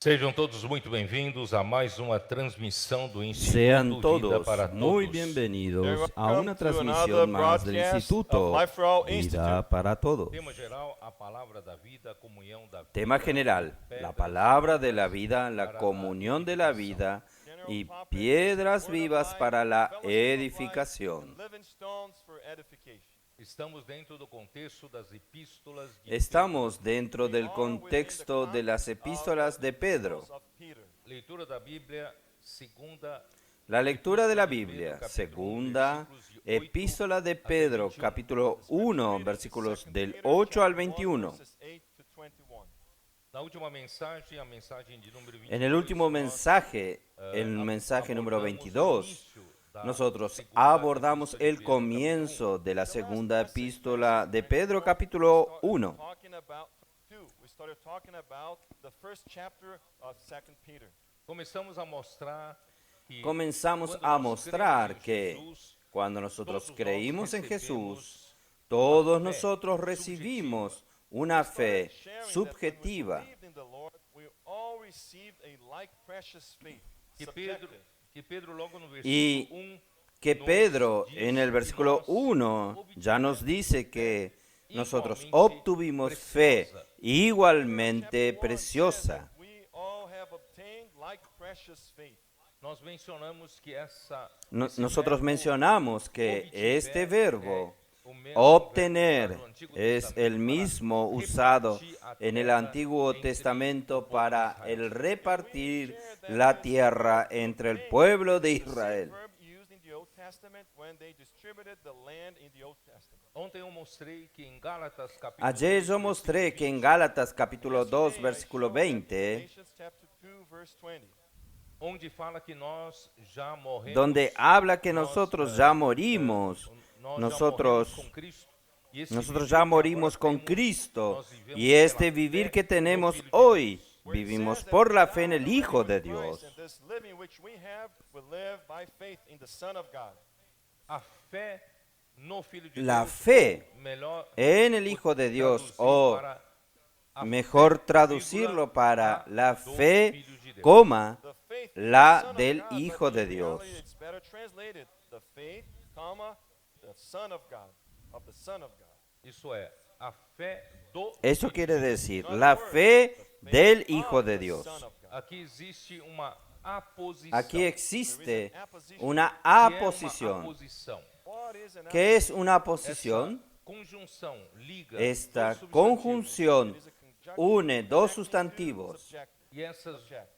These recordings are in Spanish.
Sejam todos muito bem-vindos a mais uma transmissão do Sean Instituto Vida todos para muy Todos. bienvenidos a Welcome una to another transmisión más del broadcast Instituto of Life for All Vida Institute. para Todos. Tema geral, a palavra da vida, a comunhão da vida. Tema general, la palabra de la vida, la comunión de la vida y piedras vivas para la edificación. Living stones for edification. Estamos dentro do contexto das epístolas de Estamos dentro del contexto de las epístolas de Pedro. Of Peter. Pedro. Leitura da Bíblia, segunda La lectura de la Biblia, segunda epístola de Pedro, capítulo 1, versículos del 8 al 21. Verses 8 to 21. Na última mensagem, a mensagem de número 22. En el último mensaje, el mensaje número 22, nosotros abordamos el comienzo de la segunda epístola de Pedro, capítulo 1. We started talking about the first chapter of 2 Peter. Começamos a mostrar que Comenzamos quando a nós mostrar cremos em que Jesus, cuando nosotros todos creímos nós en Jesús, recebemos todos uma fé nosotros recibimos una fe Sharing that when we subjetiva. believed in the Lord, we all received a like precious faith. que Subjective. Pedro logo no Y versículo 1 Que Pedro en el versículo 1 ya nos dice que nosotros obtuvimos fe igualmente preciosa. We all have obtained like precious faith. nós mencionamos que essa Nosotros mencionamos que este verbo o mesmo obtener verbo usado no Antigo es Testamento el para mismo usado repartir a en el terra Antiguo entre Testamento o povo de para Israel. el repartir la tierra entre el pueblo de Israel. Verb used in the Old Testament when they distributed the land in the Old Testament. Ontem eu mostrei que em Gálatas capítulo Ayer 2, yo mostré que en Gálatas capítulo 2 versículo 20, Galatians chapter 2 verse 20. onde fala que nós já morremos, donde habla que nós, nosotros ya morimos, nós nosotros já morremos com Cristo, e esse nosotros viver ya que agora morimos con temos, Cristo nós vivemos y este pela vivir fé que no tenemos Filho de hoy, Deus. Where it vivimos says that por la we fe en el died Hijo de in Christ, Dios. and this living which we have, we live by faith in the Son of God. a fé no Filho de La Deus, fe ou melhor, en el Hijo de Dios, traduzir o para a mejor fé, traducirlo para a la do fe, Filho de Deus. coma, The faith in la the Son of del God, but Hijo de in Dios. reality it's better translated, the faith, comma, the Son of God, of the Son of God. Isso é, a fé do Eso Filho quiere de Deus. decir, In other la words, fe the faith del Hijo of de the Dios. Son of God. Aqui existe uma aposição. Aquí existe There is an apposition. una que é uma aposición. aposição. What is an ¿Qué es una Essa posición? conjunção liga Esta dois substantivos. conjunción It is a conjunctive une dos connecting two sustantivos. subjects.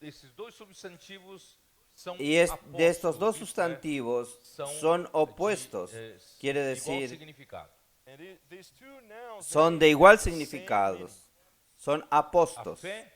E esses dois substantivos são Y de estos dos apóstolos, isto é, sustantivos são son opuestos. Quiere igual decir, significado. And these two nouns, son they de igual have the same significado. Son A apostos. fé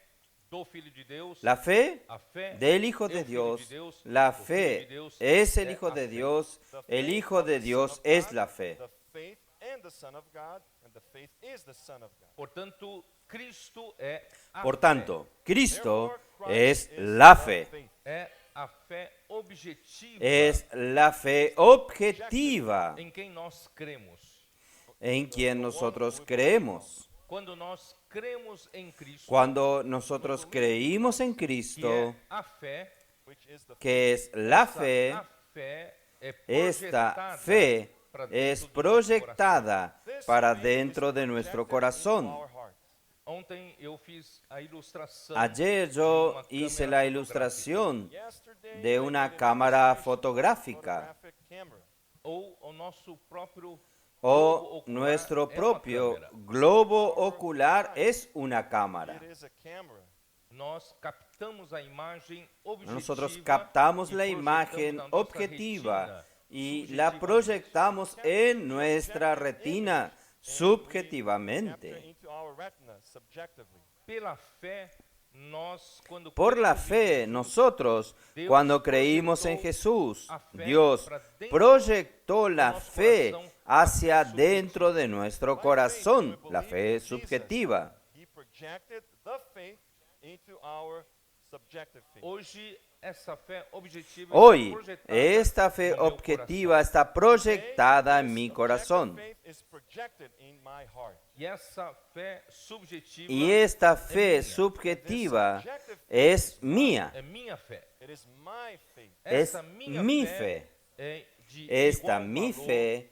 do Filho de Deus, La fe a fé del Hijo é de o Filho Dios, de Deus, la o Filho de fe Deus es el é Hijo a de fé. Dios, The el faith Hijo of de the Dios Son of es God, la fe. The faith and the Son of God, and the faith is the Son of God. Portanto, Cristo é a Por fé. tanto, Cristo Therefore, es Christ is la the fe. faith. É a fé objetiva Es la fe objetiva em quem nós cremos. en quien nosotros creemos. Quando nós cremos em Cristo, Cuando nosotros creímos en que Cristo, é a fé, Which is the que es la essa- fe, a fé é esta projetada fe para dentro es do nosso proyectada This para faith dentro is de nuestro projected corazón. into our heart. Ontem eu fiz a ilustração Ayer de yo uma hice câmera la fotográfica. ilustración Yesterday, de I una did an cámara illustration fotográfica photographic camera. Ou o nosso próprio globo o ocular nuestro é uma propio câmera. globo ocular es una cámara. It is a camera. Nós captamos a imagem objetiva. Nosotros captamos e la projetamos imagen na nossa objetiva retina y la subjetivamente. proyectamos en nuestra retina Capture subjetivamente. into our retina subjectively. Pela fé, nós quando Por la cremos em fe, Jesus, nosotros, Deus cuando creímos en proyectó Jesús, a fe Dios para dentro proyectó de la nuestro fe corazón hacia subjetiva. dentro de nuestro By corazón, faith, we la believe fe in Jesus. subjetiva. He projected the faith into our subjective faith. Hoje essa fé objetiva Hoy, está projetada esta fe no meu objetiva coração. está proyectada en This mi objective corazón. faith is projected subjected in my heart. E essa fé subjetiva Y esta é fe minha. subjetiva es mía, É minha fé. It is my faith. es Essa minha mi fé fe. é de Esta igual mi valor fe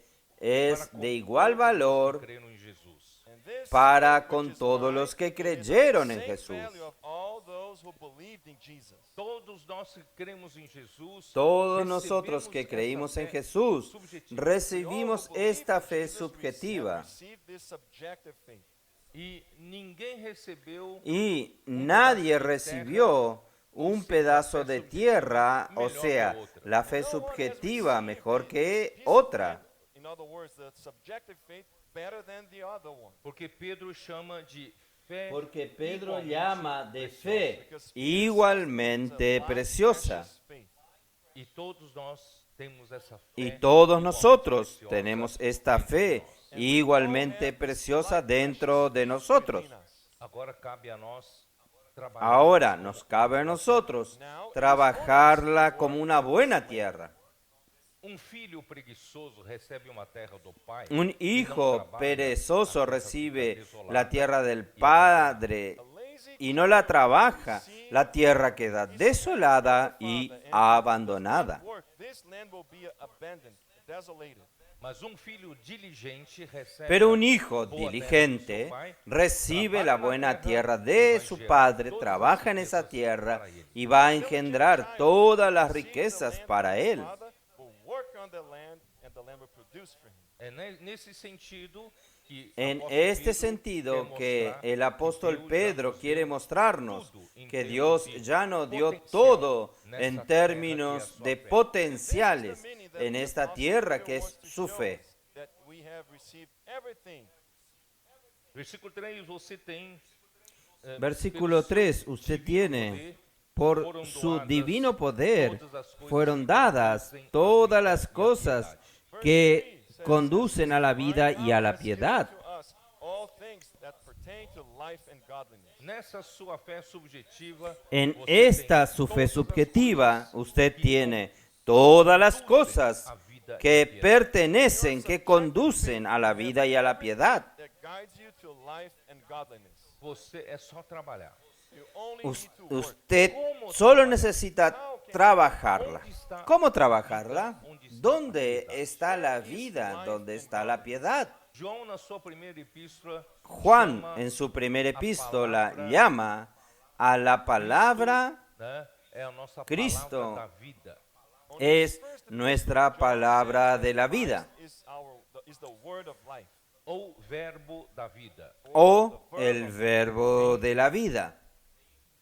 para es com de igual todos os que valor creram em Jesus. And this para faith which con is todos mine los que is of the creyeron en same Jesús. value of all those who believed in Jesus. Todos nós que cremos em Jesus, Todos nosotros que recebemos creímos essa en fé Jesús subjetiva. recibimos esta fe Jesus subjetiva received this subjective faith. E ninguém recebeu y nadie recibió un pedazo de tierra, o sea, la fe subjetiva mejor que otra. In other words, the subjective faith better than the other one. porque Pedro chama de fé Porque Pedro igualmente llama de fe Because igualmente it's a preciosa. precious faith. e todos nós temos essa fé. Y todos igualmente nosotros preciosa tenemos esta dentro de fe nós. igualmente preciosa dentro de nosotros. Within us. Agora cabe a nós trabalhar. Ahora nos cabe a nosotros trabajarla como una buena tierra. Filho preguiçoso recebe uma terra do pai. Un e não hijo trabalha, perezoso a terra recibe fica desolada. la tierra del Padre A lazy y no la trabaja. La tierra queda desolada y abandonada. work, this land will be abandoned, desolated. Mas filho diligente recebe Pero un a hijo boa terra do diligente seu pai, recibe la trabalha na buena tierra terra de e vai su gerar padre, todas as trabaja en esa riquezas tierra para ele. y va a engendrar todas las Receive the riquezas land para from his él. father, will work on the land, and the land will produce for him. É nesse sentido que En apóstolo este Pedro sentido quer que mostrar el apóstol Deus já Pedro nos quiere deu mostrarnos tudo em que termos Dios de ya nos dio potencial todo nessa en terra términos que é a sua de fé. potenciales This is the meaning that en the esta apostle tierra Peter que es wants to su show fe. us that we have received everything. Versículo 3, você tem Versículo 3, usted tiene, por su divino poder fueron dadas todas las cosas que conducen a la vida y a la piedad. To us all things that pertain to life and godliness. Nessa sua fé subjetiva, En você esta tem su fe todas as subjetiva, coisas usted que tiene todas las cosas a vida que e a piedade. pertenecen, que conducen a la vida y a la piedad. That guides you to life and godliness. Você é só trabalhar. You only Us- need to work. Usted solo necesita trabajarla. ¿Cómo trabajarla? ¿Dónde está la vida? ¿Dónde está la piedad? João, na sua primeira epístola, Juan, chama, en su primera epístola, llama a la palabra, né, é a nossa Cristo. palavra da vida. es nuestra palabra de la vida, Is the word of life. Ou verbo da vida. o el verbo de la vida.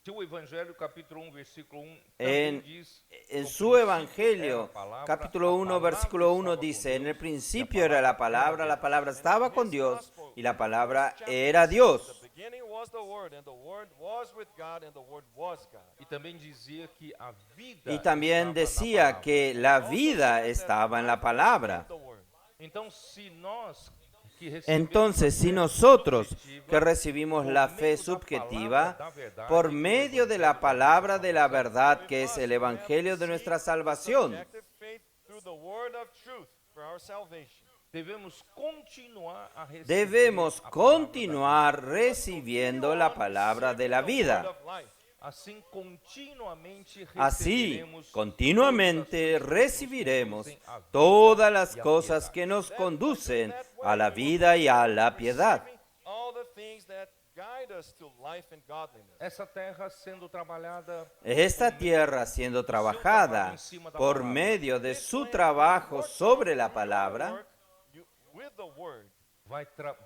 Seu Evangelho, capítulo 1, versículo 1, En, também diz, en "No su princípio Evangelio, era a palavra, capítulo a 1, palavra versículo 1 estava com dice, en el Deus, principio e a era la Deus." palabra estaba con Dios y la palabra era The Dios. beginning was the word, and the word was with God, and the word was God. E também dizia que a vida Y también estava na decía palavra. que la vida estaba en la palabra. The word. Então, se nós que recebemos Entonces, a si fé nosotros subjetiva, que recibimos por la meio fe da subjetiva, palavra da verdade, por que é o medio de la Evangelho palabra de la salvação, verdad, que es el Evangelio de nuestra salvación, Subjective faith through the word of truth for our salvation. devemos continuar a receber debemos a palavra da continuar recibiendo la palabra de la The word vida. of life. vida. Assim, continuamente Así, receberemos continuamente todas as coisas que nos recibiremos conduzem à vida todas las e à cosas piedade. que nos conducen a la vida y a la piedad. Receiving all the things that guide us to life and godliness. Essa terra sendo trabalhada Esta tierra siendo trabajada por medio de su trabajo sobre la palabra, Work with the word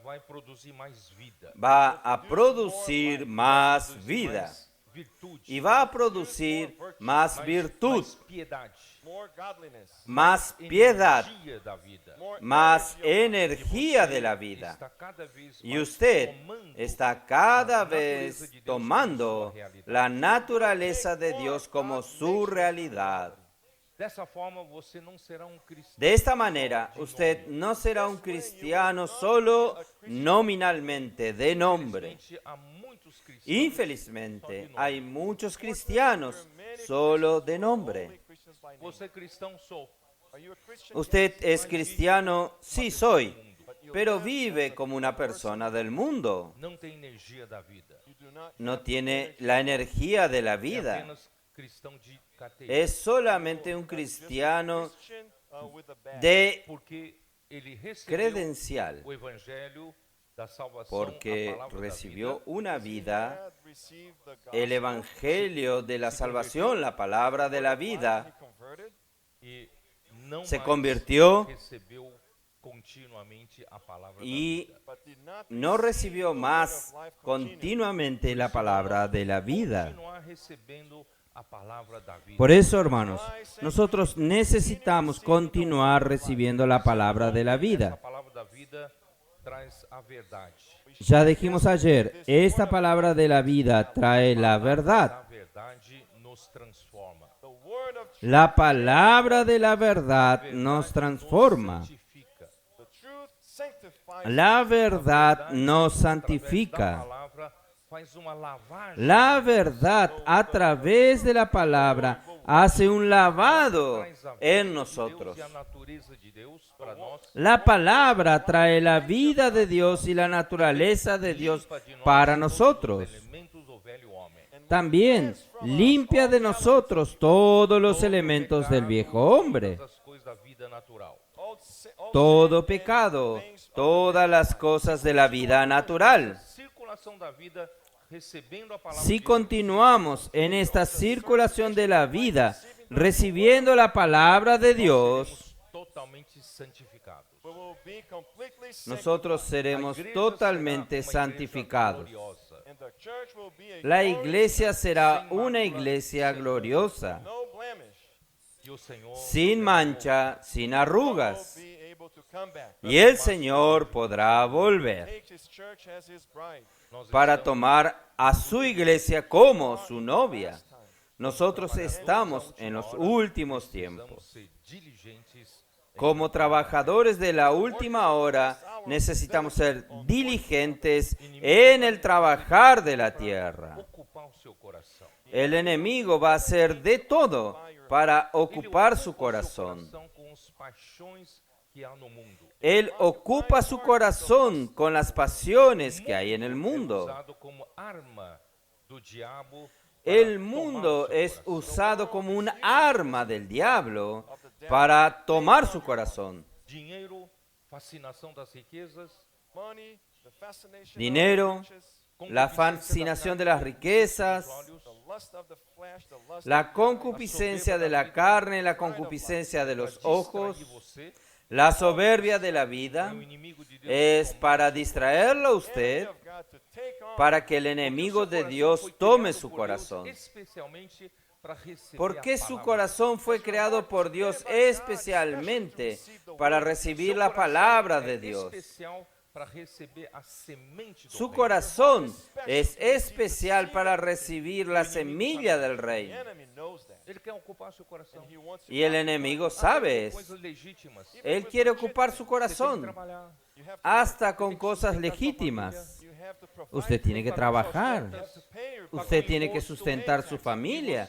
vai produzir mais vida. va a producir más Produzir vida mais virtude, y va a producir más virtud, mais piedade, more godliness, más piedad, energia da vida. more más energy energía de la vida. Está cada vez Y mais usted tomando está cada a vez natureza de Deus tomando como sua realidade. la naturaleza de Dios como su realidad. Dessa forma, você não será cristão. De esta manera, usted no será un cristiano solo nominalmente, de nombre. Infelizmente, há muitos cristãos Infelizmente, hay muchos cristianos solo de nombre. only Christians by name. Você é cristão, sou. Are you a Christian? ¿Usted es cristiano? Sí, soy. But you pero vive como una persona del mundo. não tem energia da vida. You do not No tiene la energía de la É vida. apenas cristão de cateia. Es solamente un cristiano Christian with a badge. de Porque ele recebeu credencial, o evangelho da salvação, porque a palavra recibió da vida, una vida, Had received the el gospel. evangelio de la salvación, la palabra de la He vida, converted. e não se mais convirtió recebeu continuamente a palavra y da vida. But did not no receive recibió the word más of life continually. continuamente la palabra de la vida. Continuar recebendo a palavra da vida. Por eso, hermanos, nosotros necesitamos continuar recibiendo la palabra de la A vida. palavra da vida traz a verdade. Ya dijimos ayer, esta palabra de la vida trae la verdad. A verdade nos transforma. The word of truth, La palabra de la verdad nos transforma. Nos santifica. the truth sanctifies. La verdad nos Através da santifica. palavra faz uma lavagem. La verdad a través de la palabra hace un lavado Traz a vida en de nosotros. Deus e a natureza de Deus para nós. La palabra trae la vida de Dios y la naturaleza de Dios para nosotros. Os elementos do velho homem. También limpia de nosotros todos los elementos del viejo hombre. Todas as coisas da vida natural. Todo pecado, todas las cosas de la vida natural. Circulação da vida recebendo a palavra Si de Deus. continuamos en esta circulación de la vida, recibiendo la palabra de Dios, Seremos totalmente santificados. We will be completely nosotros seremos totalmente santificados. Gloriosa. and the church will be a La glorious, iglesia será una iglesia gloriosa, no blemish, E o Senhor sin mancha, sin will arrugas. be able to come back. Y el Señor podrá volver Takes his church as his bride. nós para estamos tomar a su iglesia como su novia. Nosotros estamos en los últimos precisamos tiempos. ser diligentes Como trabajadores de la última hora, necesitamos ser diligentes en el trabajar de la tierra. ocupar o seu coração. El enemigo va a hacer de todo para Ele ocupar su ocupa o seu corazón. coração com as paixões que há no mundo. Él ocupa su corazón con las pasiones que hay en el É mundo. usado como arma do diabo. para El tomar mundo o seu es coração. usado como un arma del diablo para tomar su corazón. Dinheiro, fascinação das riquezas, Money, the fascination Dinero, of riches, la fascinación de las riquezas, the lust of the flesh, the lust la of the eyes, concupiscencia de la carne, la concupiscencia de los ojos, distrair você, la soberbia de la vida, é o inimigo de Deus. es para distraerlo a enemy usted, of God to take on para que el Porque enemigo o seu de coração Dios foi tome criado su por Deus corazón. especialmente para receber Porque a su palavra. corazón fue creado por Dios especialmente para recibir la palabra de Dios. Especial para receber a semente do Su reino. corazón es especial para recibir la semilla del The reino. enemy knows that. Ele quer ocupar seu coração. He wants to Y el enemigo sabe eso. Coisas legítimas. Él quiere ocupar su Você tem que corazón trabalhar. you have hasta con cosas legítimas. you have to provide Usted tiene que trabajar. you have to pay your Usted tiene que sustentar su familia.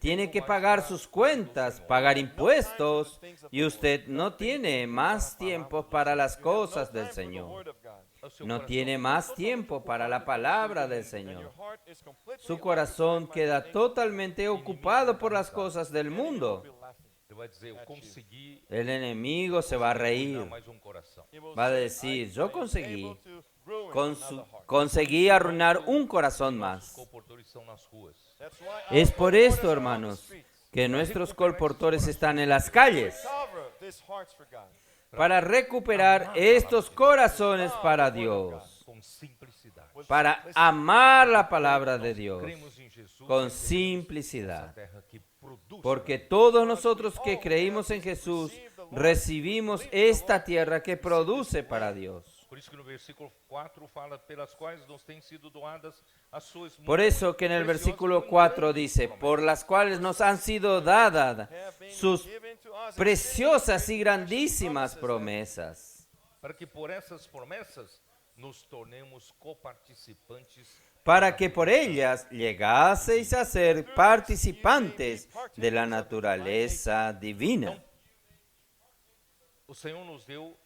Tiene que pagar sus cuentas, pagar impuestos. Y usted no tiene más tiempo para las cosas del Señor. word of God. O seu No coração tiene más tiempo para la palabra del Your Señor. heart is completely Su corazón queda totalmente ocupado por las cosas del be mundo. laughing. Ele vai dizer, eu consegui El enemigo se va a reír. dar mais coração. He will Va a say, decir, yo conseguí. able to ruin Consu- another heart. conseguí arruinar un corazón Os más. comportores estão nas ruas. That's why Es our por colporteurs esto, are on the hermanos, streets. que nuestros colportores están en las calles Recover these hearts for God. para recuperar estos corazones para Dios, Com simplicidade. para amar la palabra de Dios Cremos em Jesus. con essa simplicidad. terra que produz. Porque todos nosotros que creímos en Jesús recibimos esta tierra que produce para Dios. Por isso que no versículo 4 fala pelas quais nos têm sido doadas as suas Por eso que en el versículo 4 dice, por las cuales nos han sido dadas Have been sus given to us preciosas y grandísimas promesas, para que por essas promessas nos tornemos coparticipantes para que por ellas llegaseis a ser participantes de la naturaleza divina. O Senhor nos deu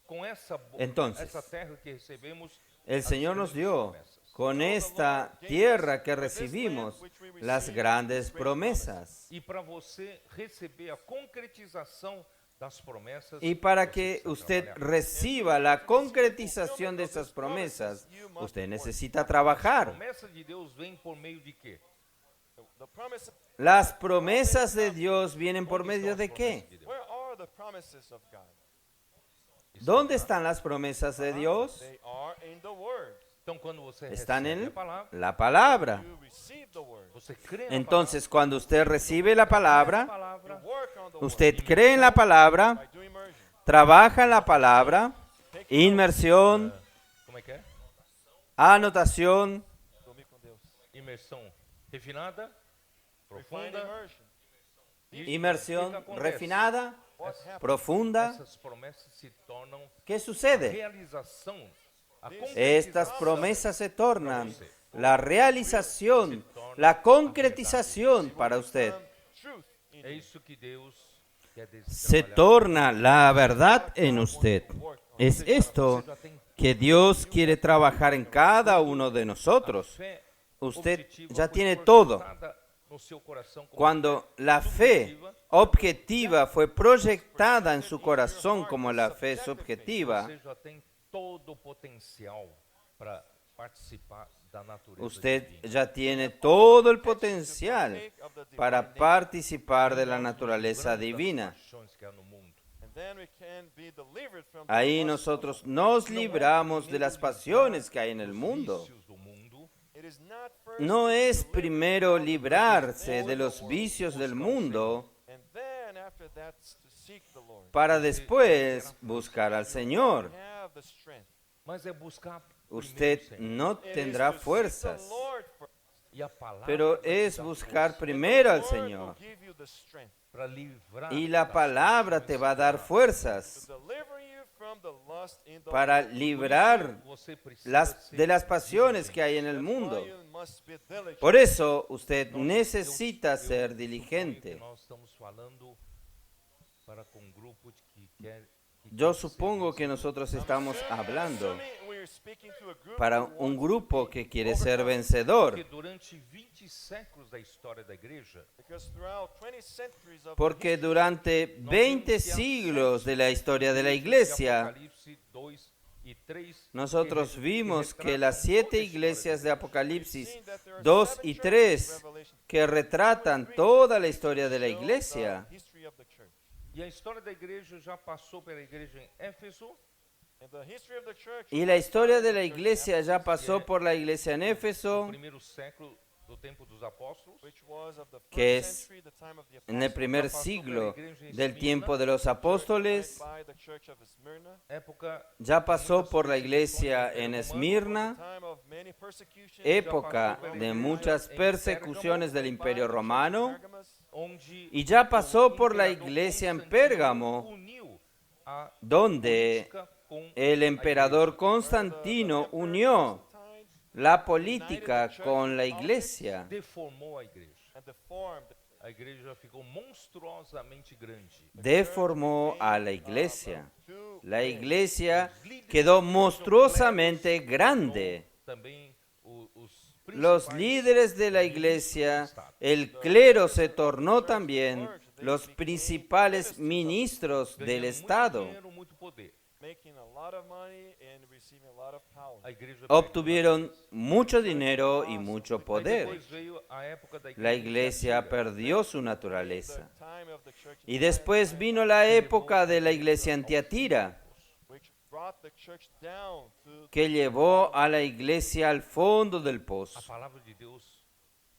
com essa Entonces, essa terra que recebemos, el as Señor nos grandes dio promessas. con esta tierra que recibimos las grandes promesas. E para você receber a concretização das promessas, Y para você que precisa usted trabalhar. reciba la concretización de esas promesas, usted necesita A trabajar. promessa de Deus vem por meio de quê? The promise, Las promesas de Dios vienen por medio de qué? where are the promises of God? ¿Dónde están las promesas de Dios? They are in the Word. Então, quando você Están recebe en a palavra, la palabra. You receive the Word. você crê na Entonces, cuando usted recibe la palabra, palavra, You work on the Word usted cree en la palabra, by doing immersion. trabaja en la palabra, inmersión, como é que é? anotación, Dormir com Deus. Imersão refinada, Refined profunda. immersion. inmersión ¿Qué acontece? refinada, What happened? profunda. Essas promessas se tornam ¿Qué sucede? realização, a Estas concretização. promesas se tornan la realización, la concretización para usted. Truth in É isso que Deus quer Se trabalhar. torna la verdad en usted. Es esto que Dios quiere trabajar en cada uno de nosotros. Fé Usted objetiva ya foi tiene todo. projetada no seu coração como Cuando la fe objetiva fue proyectada en su corazón como la fe subjetiva, Você já tem todo o potencial para participar da natureza usted divina. ya tiene todo el potencial para participar de la naturaleza divina. Paixões que há no mundo. And then we can be delivered from the Ahí lust nosotros nos libramos de las pasiones que hay en el mundo. Vícios do mundo, It is not first No to be es delivered primero from the librarse de los vicios del mundo and then after that to seek the Lord. para después buscar al Señor. Have the strength. mas é buscar Usted primeiro o Senhor. no It is tendrá to seek fuerzas, the Lord for- E a palavra pero vai te es dar buscar força primero al the Lord Señor. will give you the strength para livrar Y la das palabra te va a dar to fuerzas deliver you from the lust in the para world. librar Você precisa ser de las pasiones que hay en el That's mundo. why you must be diligent. Por eso usted Nós- necesita eu ser suponho diligente. que nós estamos falando para com um grupo que quer que Yo quer ser supongo que vencido. nosotros estamos hablando Assuming we're speaking to a group para who un wants grupo que quiere ser Porque vencedor. durante 20 séculos da história da igreja, because throughout 20 centuries of the Porque history, durante 20 siglos de la historia de la iglesia, Apocalipse 2 y 3, nosotros que vimos que retratan las 7 toda a iglesias de we've Apocalipsis seen that there are 2 7 y churches in 3 Revelation que retratan toda la historia de la show iglesia. the history of the church. E a história da igreja já passou pela igreja em Éfeso, And the history of the church Y la historia de la iglesia ya pasó por la iglesia en Éfeso, no primeiro século do tempo dos apóstolos, which was of the que first es century, the time of the en el apostles, primer siglo del tiempo de los apóstoles, by the church of Smyrna, época ya pasó por la iglesia en the Esmirna, time of many persecutions, época de muchas persecuciones del Imperio Romano, Pergamos, onde y ya pasó o por la imperador iglesia en Constantino Pérgamo, uniu a donde política com el a emperador igreja. Constantino unió la política con la iglesia Deformou a igreja. and deformed A igreja ficou monstruosamente grande. deformó a la iglesia. to La iglesia quedó monstruosamente grande. Também os Los principais líderes de la iglesia, el clero se tornó también los principales ministros del ganhando Estado. muito dinheiro, muito poder. making a lot of money and receiving a lot of power. A igreja Obtuvieron mucho dinero y mucho Aí poder. depois veio a época da La igreja iglesia perdió su naturaleza. The time of the church Y después vino la época de la iglesia en Tiatira, which brought the church down to que llevó a la iglesia al fondo del a pozo. palavra de Deus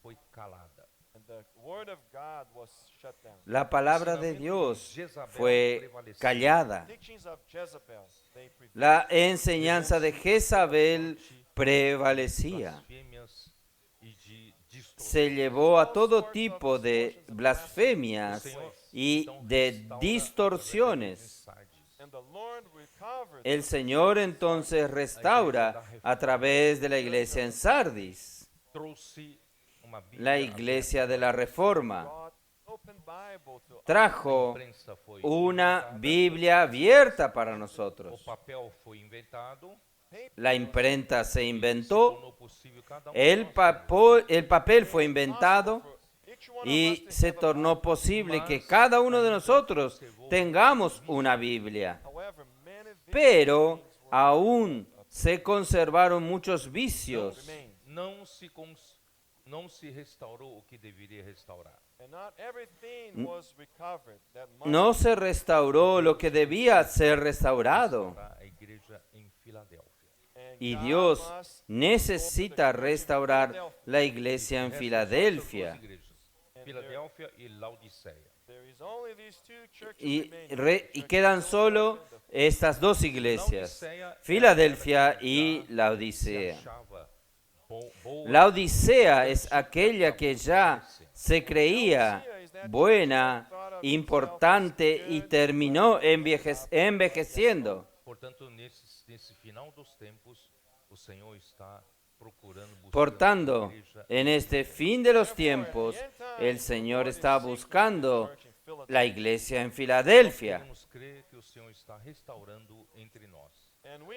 foi calada. and the word of God was shut down. La palabra de Dios fue callada. Teachings of Jezebel, they prevailed. La enseñanza de Jezabel prevalecía. Blasfêmias e de distorção. Se llevó a todo tipo de blasfemias y de distorsiones. And the Lord recovered El Señor entonces restaura a través de la iglesia en Sardis, Trouxe uma Bíblia la iglesia de la Reforma, brought open Bible to trajo imprensa foi una inventada, Biblia abierta para o nosotros. papel foi inventado, La imprenta se se inventó, tornou possível cada el papel fue inventado y se tornó posible que cada uno de nosotros tengamos una Biblia. However, many Pero aún se conservaron muchos vicios. remain, não se restaurou o que deveria restaurar. and not everything was recovered that must No se restauró lo que debía ser restaurado. Restaurar a igreja em Filadélfia. and Y God Dios must necesita restaurar la iglesia en Restam Filadelfia. duas igrejas, Filadélfia e Laodiceia. There is only these two churches Y, remaining. y quedan solo estas dos iglesias, Filadelfia y Laodicea. Se achava boa, La Odisea es aquella que ya se creía buena, importante y terminó envejeciendo. portanto, nesse final dos tempos, o Senhor está procurando buscar Por a tanto, igreja en este fin de los tiempos, el Señor está buscando la iglesia en Filadelfia. Queremos crer que o Senhor está restaurando entre nós. And we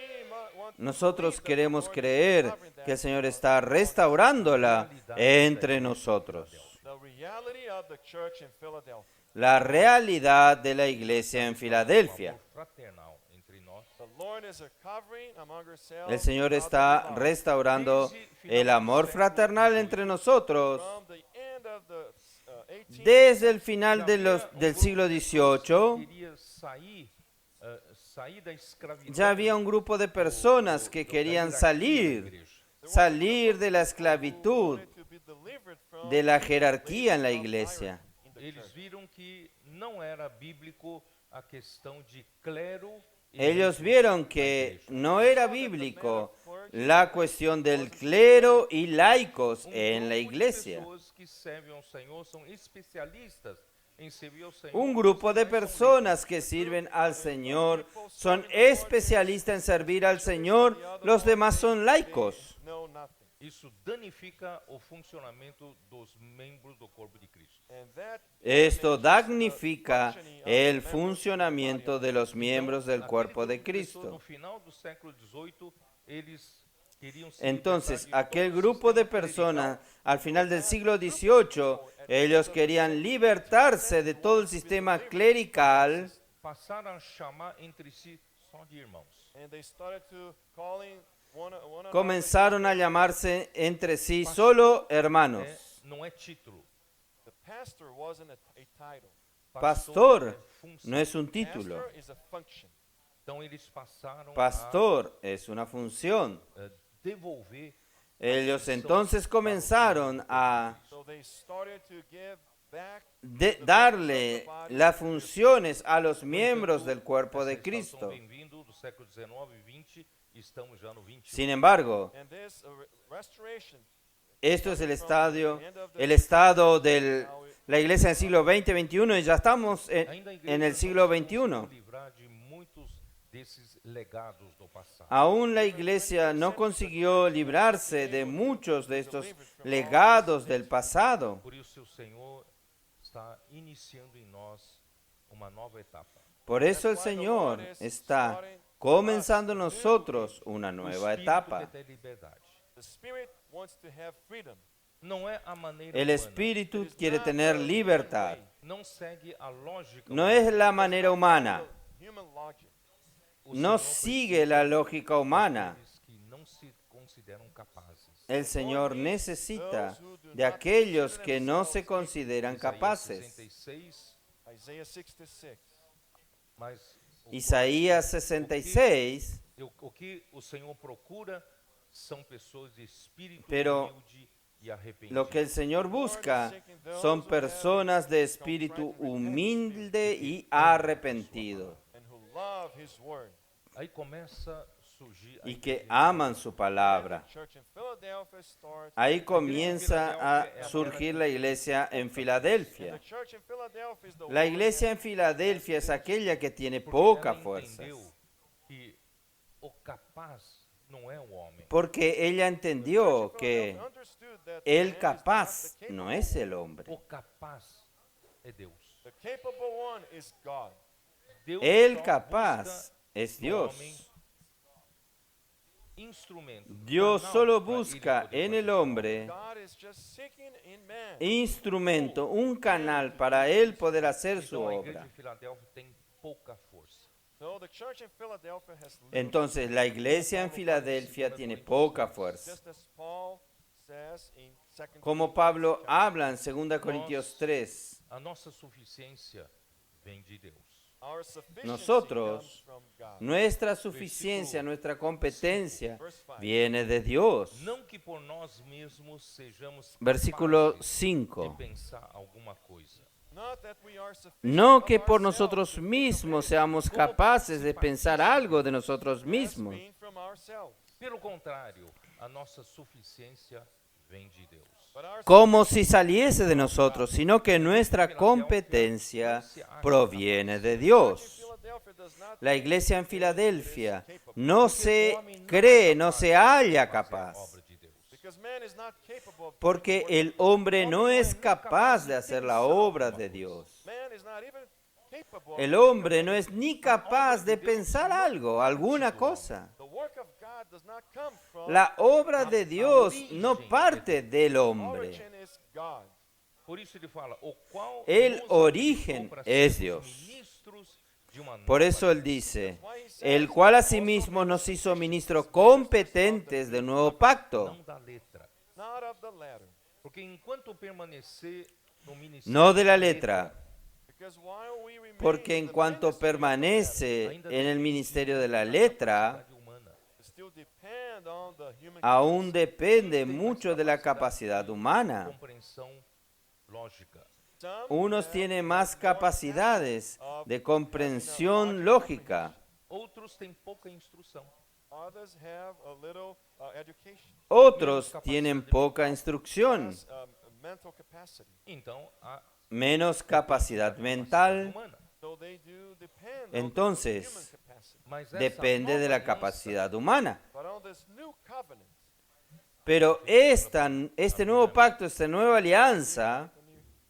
want to Nosotros believe that the queremos Lord is creer recovering that que el Señor está restaurándola entre nosotros. the reality of the church in Philadelphia. La realidad de la iglesia en Filadelfia. Amor fraternal entre nós. The Lord is recovering among ourselves El Señor brotherly está love. restaurando el amor fraternal entre nosotros. From the end of the 18th Desde el final del siglo XVIII, Queria sair da escravidão. ya había un grupo de personas que querían salir de la esclavitud, to be delivered from de la jerarquía en la iglesia. in the Eles church. viram que não era bíblico a questão de clero e Ellos reis vieron na que igreja. no era bíblico la cuestión del clero y laicos en la grupo de iglesia. pessoas que servem ao Senhor são especialistas em servir ao Senhor. Un grupo de personas que sirven al Señor son especialistas en servir al Señor, los demás son laicos. No, nothing. Isso danifica o funcionamento dos membros do corpo de Cristo. And that Esto damnifica el funcionamiento de los miembros del cuerpo de Aquele grupo pessoas, Cristo. No final do século XVIII, eles queriam se Entonces, libertar de aquel todo o grupo de sistema personas al final del siglo XVIII, ellos querían libertarse de todo el sistema clerical. passaram a chamar entre si só de irmãos. and they started to calling one another. Comenzaron a llamarse entre sí solo hermanos. Não é título. The pastor wasn't a title. Pastor é função. no es un título. Pastor is a function. Então eles passaram Pastor es una función. a devolver Ellos entonces comenzaron a So they started to give back darle las funciones a los miembros del cuerpo de essa estação Cristo. bem-vindo do século XIX e XX, e estamos já no XXI. Sin embargo, and this restoration esto es el estado de la iglesia en el siglo XX, XXI, y ya estamos Ainda a igreja en el não siglo conseguiu XXI. se livrar de muitos desses legados do passado. Aún la iglesia no consiguió librarse de muchos de estos legados del pasado. Por isso o Senhor está iniciando em nós uma nova etapa. Por eso el Señor está comenzando en nosotros una O nueva Espírito etapa. quer ter liberdade. the Spirit wants to have freedom. Não é a maneira El humana. Espíritu quiere tener libertad. Não segue a lógica No humana. es la manera humana. Human logic. O No Senhor sigue la lógica humana. precisa daqueles que não se consideram capazes. El Señor necesita de aquellos que no se consideran Isaías capaces. 66, Isaiah 66. mas Isaías 66, o que o Senhor procura são pessoas de espírito Pero humilde e arrependido. lo que el Señor busca son personas de espíritu humilde y arrepentido And who love His word. Aí começa a surgir a y que igreja. aman su palabra. The church in Philadelphia starts. Ahí comienza a surgir la iglesia en Filadelfia. The church in Philadelphia is the La one iglesia en Filadelfia es aquella que tiene Porque poca ela fuerza. entendeu que o capaz não é o homem. Porque ella entendió que understood that el man is capaz not the no capable. es el hombre. O capaz é Deus. The capable one is God. Deus El só capaz busca es no Dios. homem instrumento, Dios canal solo para ele busca poder en fazer el sua obra. hombre God is just seeking in man. instrumento, un canal para él poder hacer su Então a igreja obra. de Filadélfia tem pouca força. So the church in Philadelphia has little Entonces la iglesia en Filadelfia tiene poca fuerza. just as Paul says in 2 Como Pablo habla en 2 Corintios 3, A nossa suficiência vem de Deus. our sufficiency nosotros, comes from God. nuestra suficiencia, nuestra competencia viene de Dios. Não que por nós mesmos sejamos Versículo capazes 5. de pensar alguma coisa. Not that we are sufficient No of que por ourselves nosotros to think of mismos anything, seamos capaces de pensar algo de nosotros mismos. grasping from ourselves. Pelo contrário, a nossa suficiência vem de Deus. But our Como si saliese de nosotros, sino que nuestra competencia proviene de Dios. Philadelphia does not La iglesia en Filadelfia no se cree, no se halla capaz, Obra de Deus. because man is not capable of porque el hombre no es capaz de hacer la obra de Dios. man is not even capable of El hombre no es ni capaz de pensar algo, alguna cosa. the work of God does not come from La obra de Dios no parte del hombre. origin is God. Por isso ele fala, o qual El nos origen habilitou para es sermos Dios. ministros de uma Por nova eso él dice, el cual asimismo nos hizo ministros competentes del nuevo pacto, não da letra. Not of the letter. Porque enquanto permanecer no ministério no de la da letra, Because while we remain porque in en the cuanto ministry of the letter, permanece ainda en el depende ministerio de la da letra, capacidade humana. we still depend on the human aún capacity. depende mucho de la capacidad humana. Compreensão lógica. Some Unos have tienen más capacidades de comprensión lógica, Outros têm pouca instrução. others have a little education, otros tienen poca instrucción, has, mental capacity. Então, a menos capacidad mental. humana. So they do depend Entonces, on human capacity. Mas essa Depende de nova la capacidad humana. But on this new covenant, Pero este nuevo pacto, esta nueva alianza,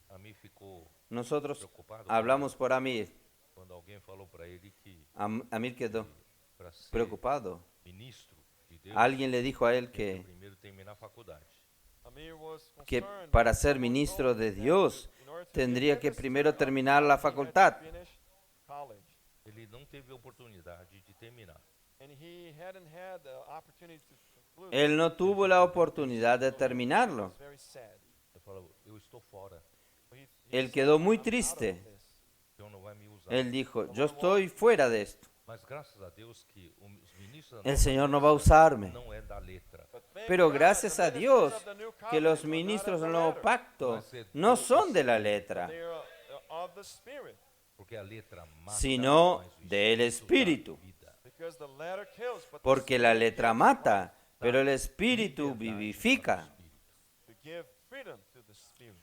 a mim ficou nosotros preocupado hablamos por Amir. quando alguém falou para ele que Amir quedó para ser preocupado. ministro de Deus, Alguien le dijo a él que primeiro terminar a faculdade. Amir was que concerned para that ser someone ministro told de him that Dios in order to tendría be que a primero minister of terminar God, la he had to facultad. finish college. Ele não teve a oportunidade de terminar. And he hadn't had the opportunity to conclude. Él no tuvo la oportunidad de It terminarlo. was very sad. Ele falou, eu estou fora, Él said, quedó muy "I'm out of triste. this." Deus não vai me usar. Él dijo, yo estoy fuera de esto. Mas graças a Deus que os ministros da El nova Señor no va a usarme. não é da letra. But thank Pero God, gracias the a ministers Dios of the new que los covenant are not ministros of del the nuevo letter. pacto no son de la They letra, are of the Spirit. Porque a letra mata, sino mas o del Espírito Espíritu. dá vida. Because the letter kills, but the Porque la Spirit letra gives mata, pero el Espíritu Liberdade vivifica. para o Espírito. to give freedom to the Spirit.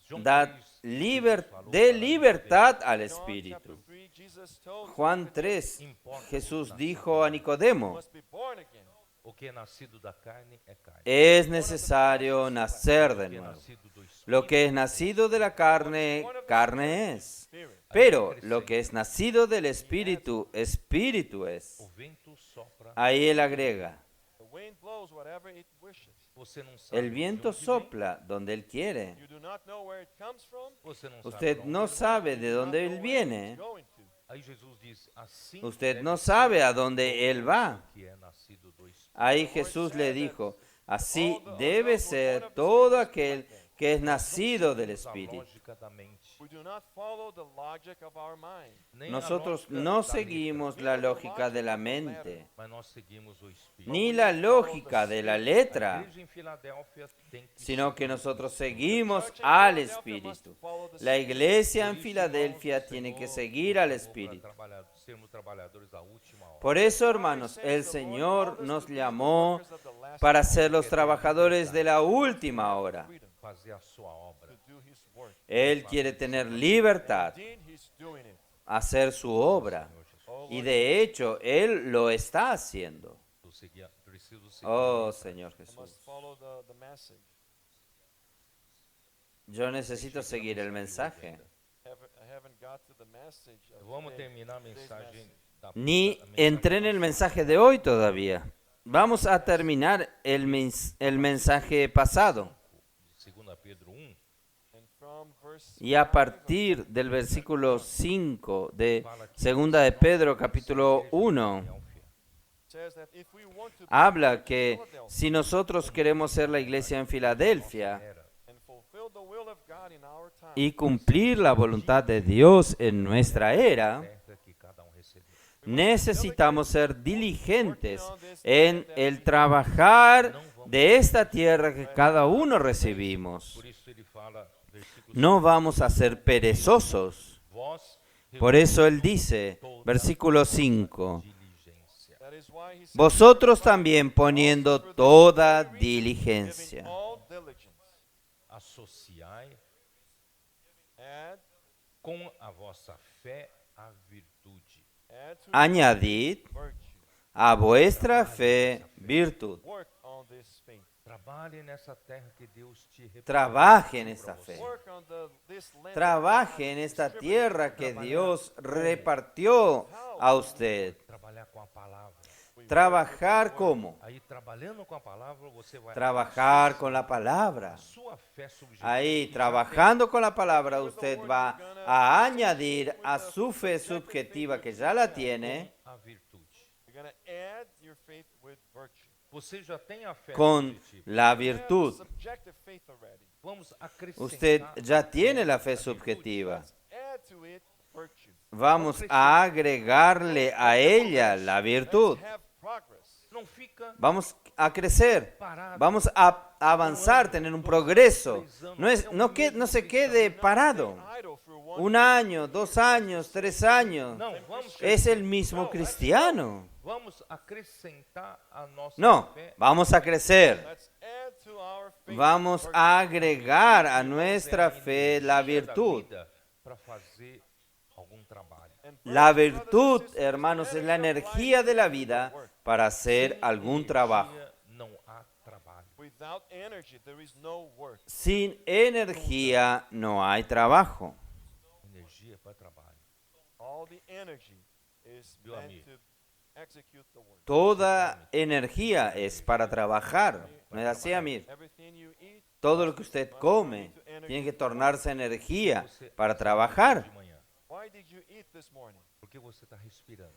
João Da 3, Jesus falou de para libertad al John chapter Espíritu. 3, Jesus told Juan 3, Jesús dijo a Nicodemo, must be born again. O que é nascido da carne é carne. es necesario nacer de O que é nuevo. nascido do Espírito Lo que es nacido de la carne, carne es. Spirit. Pero lo que es nacido del Espíritu, Espíritu es. o vento sopra. Ahí él agrega, The wind blows whatever it wishes. Você não sabe el de viento onde vem, sopla donde él quiere. You do not know where it comes from. Você não Usted sabe no onde sabe de You do not dónde know él where viene. it's going to. Aí Jesus diz, assim Usted deve no ser sabe a dónde él va. o que é nascido do Espírito. Ahí Jesús le dijo, así debe ser todo aquel que es nacido del A Espíritu. lógica da mente. We do not follow the logic of our mind. Nem a Nosotros lógica no da seguimos letra, la lógica de la mente, mas nós seguimos o Espírito. ni la lógica de la A letra, igreja em Filadélfia tem que sino que seguir nosotros seguimos Church in al Philadelphia Espíritu. must follow the La Spirit. iglesia en Por isso, Filadelfia irmãos, o tiene que Senhor seguir nos al chamou para Espíritu. sermos trabalhadores da última hora. Por eso, hermanos, el Señor nos llamó para ser los trabajadores de la última hora. Fazer a sua obra. To do his work. Él quiere tener libertad, Indeed, he's doing it. hacer su obra. Senhor Jesus. Oh, Y Lord, de hecho, Él lo está haciendo. Preciso seguir. Oh, Señor I Jesús. must follow the message. Yo necesito seguir el mensaje. I haven't got to the message of Vamos today. terminar a mensagem da Ni da mensagem entré en el mensaje de hoy todavía. Vamos a terminar el mensaje pasado. de 2 Pedro 1, And from verse Y a partir del versículo 5 de Segunda de Pedro, capítulo 1, Filadélfia. says that if we want to be habla que si nosotros queremos ser la iglesia en Filadelfia Era and fulfill the will of God in our time, y cumplir la voluntad de Dios en nuestra era, certa que cada recebeu. necesitamos ser diligentes en el trabajar de esta tierra que cada uno recibimos. Por isso ele fala, versículo No vamos a ser perezosos. vós Por eso él dice, versículo 5, diligência. that is why he says, vosotros también poniendo toda giving diligencia. all diligence, Associai add com a vossa fé a virtude. to Añadid virtue. a vuestra fe virtud. Work on this faith. Trabalhe nessa terra que Deus te repartiu Trabaje en pra esta você. fe. Work on this land. Trabaje en esta tierra que Dios repartió a usted. Trabalhar com a palavra. Trabajar como? Aí, trabalhando com a palavra, você vai Trabajar con la palabra. sua fé subjetiva. Ahí, trabajando con la palabra, usted va a añadir a su fe subjetiva, que ya la tiene, a virtude. You're going to add your faith with virtue. Você já tem a fé con subjetiva. la You have virtud. subjective faith already. Vamos acrescentar. Usted ya tiene la fe subjetiva. Let's add to it virtue. Vamos a agregarle a ella la virtud. Let's have progress. Não fica Vamos a crecer. parado. Vamos a avanzar, tener un progreso. No se quede parado. Idle for one. 1 año, 2 años, 3 años. Não, vamos, Es el mismo cristiano. vamos acrescentar a nossa No, fé. vamos a crecer. Let's add to our faith Vamos virtue. a agregar a nuestra fe la virtud. Para fazer algum trabalho. And La brothers and virtud, sisters, hermanos, es la energy of energía life de la is vida work. para hacer algún Energia, trabajo. Não há trabalho. Without energy, there is no work. Sin energía no hay trabajo. Energia para trabalho. All the energy is Meu meant amigo. to execute the work. Toda energía es para trabajar. ¿No es así, Amir? Everything you eat, Todo lo que usted come tiene que tornarse energía para trabajar. De manhã. why did you eat this morning? Porque você está respirando.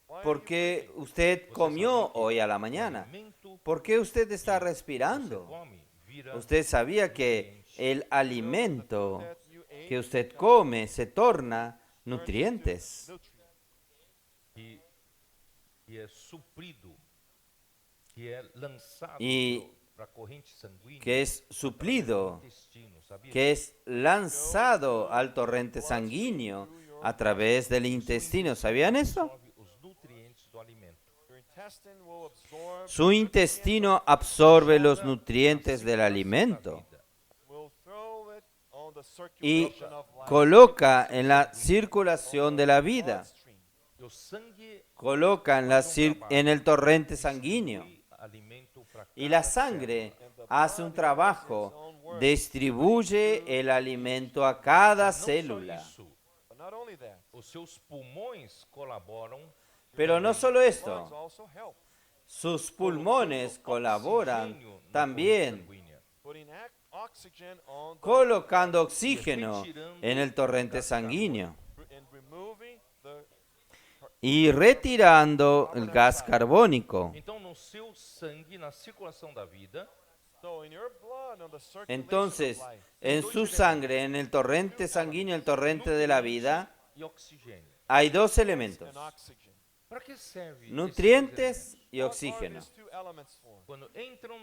Why are you Porque breathing? usted comió hoy a la mañana. Alimento ¿Por qué usted está você respirando? come vira Usted sabía que el alimento That you ate que usted come se torna nutrientes nutrients. que é suprido, que é lançado Y para a corrente sanguínea, que es suplido, intestino, sabia? que es lanzado al torrente sanguíneo a través del intestino. ¿Sabían eso? Absorve os nutrientes do alimento. Your intestine will absorb, Su intestino absorbe los nutrientes del alimento will throw it on the y circulation of life. coloca en la circulación de la vida, Bloodstream. E o sangue coloca en el torrente sanguíneo. alimento para Y la sangre hace un trabajo, distribuye el alimento a cada célula. isso. But not only that, Os seus pulmões colaboram Pero no solo lungs esto, also help, sus pulmones colaboran oxigênio na corrente también sanguínea. putting oxygen on the colocando oxígeno en el torrente sanguíneo and removing the y retirando el gas carbónico. Então, no seu sangue, na circulação da vida, so in your blood on the circulation Entonces, of life, en su sangre, en el torrente sanguíneo, el torrente de la vida, e oxigênio. hay 2 elementos, and oxygen. Para que serve esses nutrientes elementos? y What are oxígeno. these two elements for? Quando entram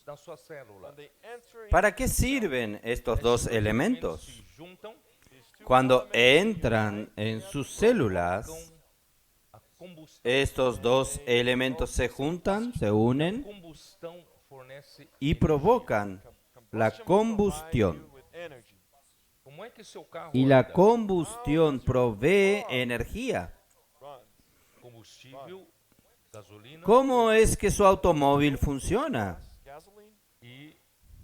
na sua célula, When they enter ¿Para qué sirven estos 2 se elementos? juntam, these two Cuando elements, entran en sus células, a combustão. estos 2 elementos se juntan, se unen Combustão fornece y provocan la combustion will provide combustión. you with energy. Como é que seu carro Y la anda? combustión provee energía. Run. Combustível, gasolina ¿Cómo es que su automóvil funciona? Gasoline, e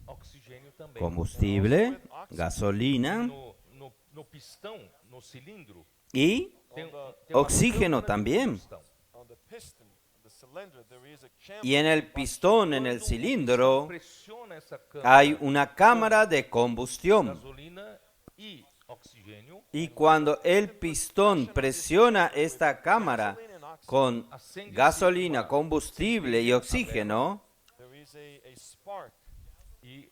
oxigênio também. combustible, gasolina No pistão, no cilindro, y tem uma oxígeno câmara de también. combustão. On the piston, the cylinder, there is a chamber. Y en el pistón, en el Quando o cilindro, pistão pressiona essa câmara hay una cámara de combustión. gasolina e oxigênio, Y cuando el pistón presiona esta cámara con gasolina, combustible y oxígeno, There is a spark. e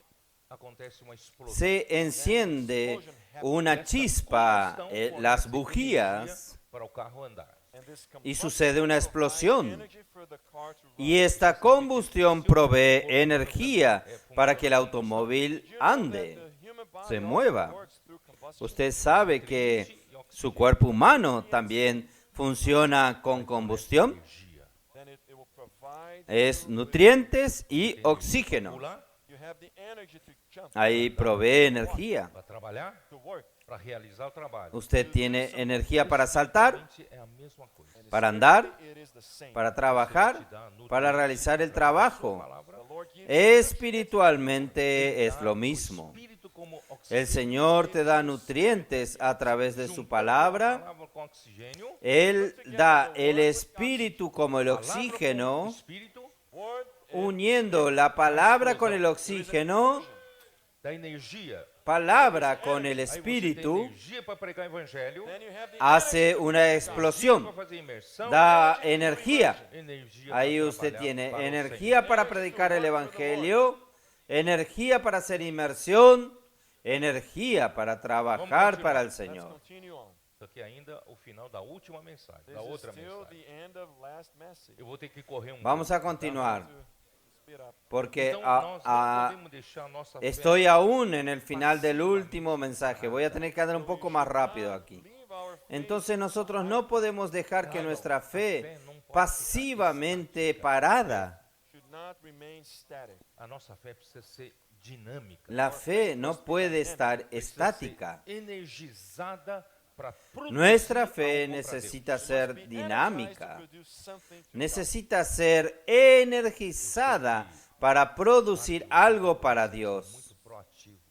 acontece uma explosão. se enciende una chispa, las bujías, Para o carro andar. And this y combustion sucede una explosión. energy for the car to run. Y esta combustión provee energía para que el automóvil ande, The human body se also mueva. works through combustion. Usted sabe que su cuerpo humano también funciona con combustión. Energia. Then it will provide. Es nutrientes y oxígeno. Pular You have the energy to jump, Ahí provee energía. para trabalhar, to work. para realizar o trabalho. Usted tiene energía para saltar, É a mesma coisa. para andar, It is the same. para trabajar, para realizar el trabajo. Palavra, The Lord gives Espiritualmente es lo mismo. espírito como El oxigênio. Señor te da nutrientes a través de su palabra. Palavra com oxigênio. Él da el espíritu como el Palavra com oxígeno. espírito word Uniendo la palabra con el oxígeno, da energia. palabra con el Aí você tem espíritu, energia para pregar o evangelho. then you have the hace una Para explosión, fazer imersão. da energía. Energia Ahí para usted trabalhar tiene para o energía para predicar el evangelio, energía para hacer inmersión, energía para trabajar para el let's Señor. continue on. Senhor. Aqui ainda o final da última mensagem, This da is outra still mensagem. the end of last message. Eu vou ter que correr um Vamos a pouco, tá? continuar, To speed up. porque Então, nós não podemos deixar a nossa fé estoy aún en el final del último mensaje. Voy a tener que andar un poco más rápido aquí. Leave our faith. Entonces nosotros no podemos dejar que nuestra fe pasivamente parada. Should not remain static. A nossa fé precisa ser dinâmica. La fe no puede estar Precisa estática. ser energizada para produzir Nuestra fe algo para Deus. necesita Be ser energized dinámica, to produce something to necesita ser energizada para producir algo para Dios. Muito proativos.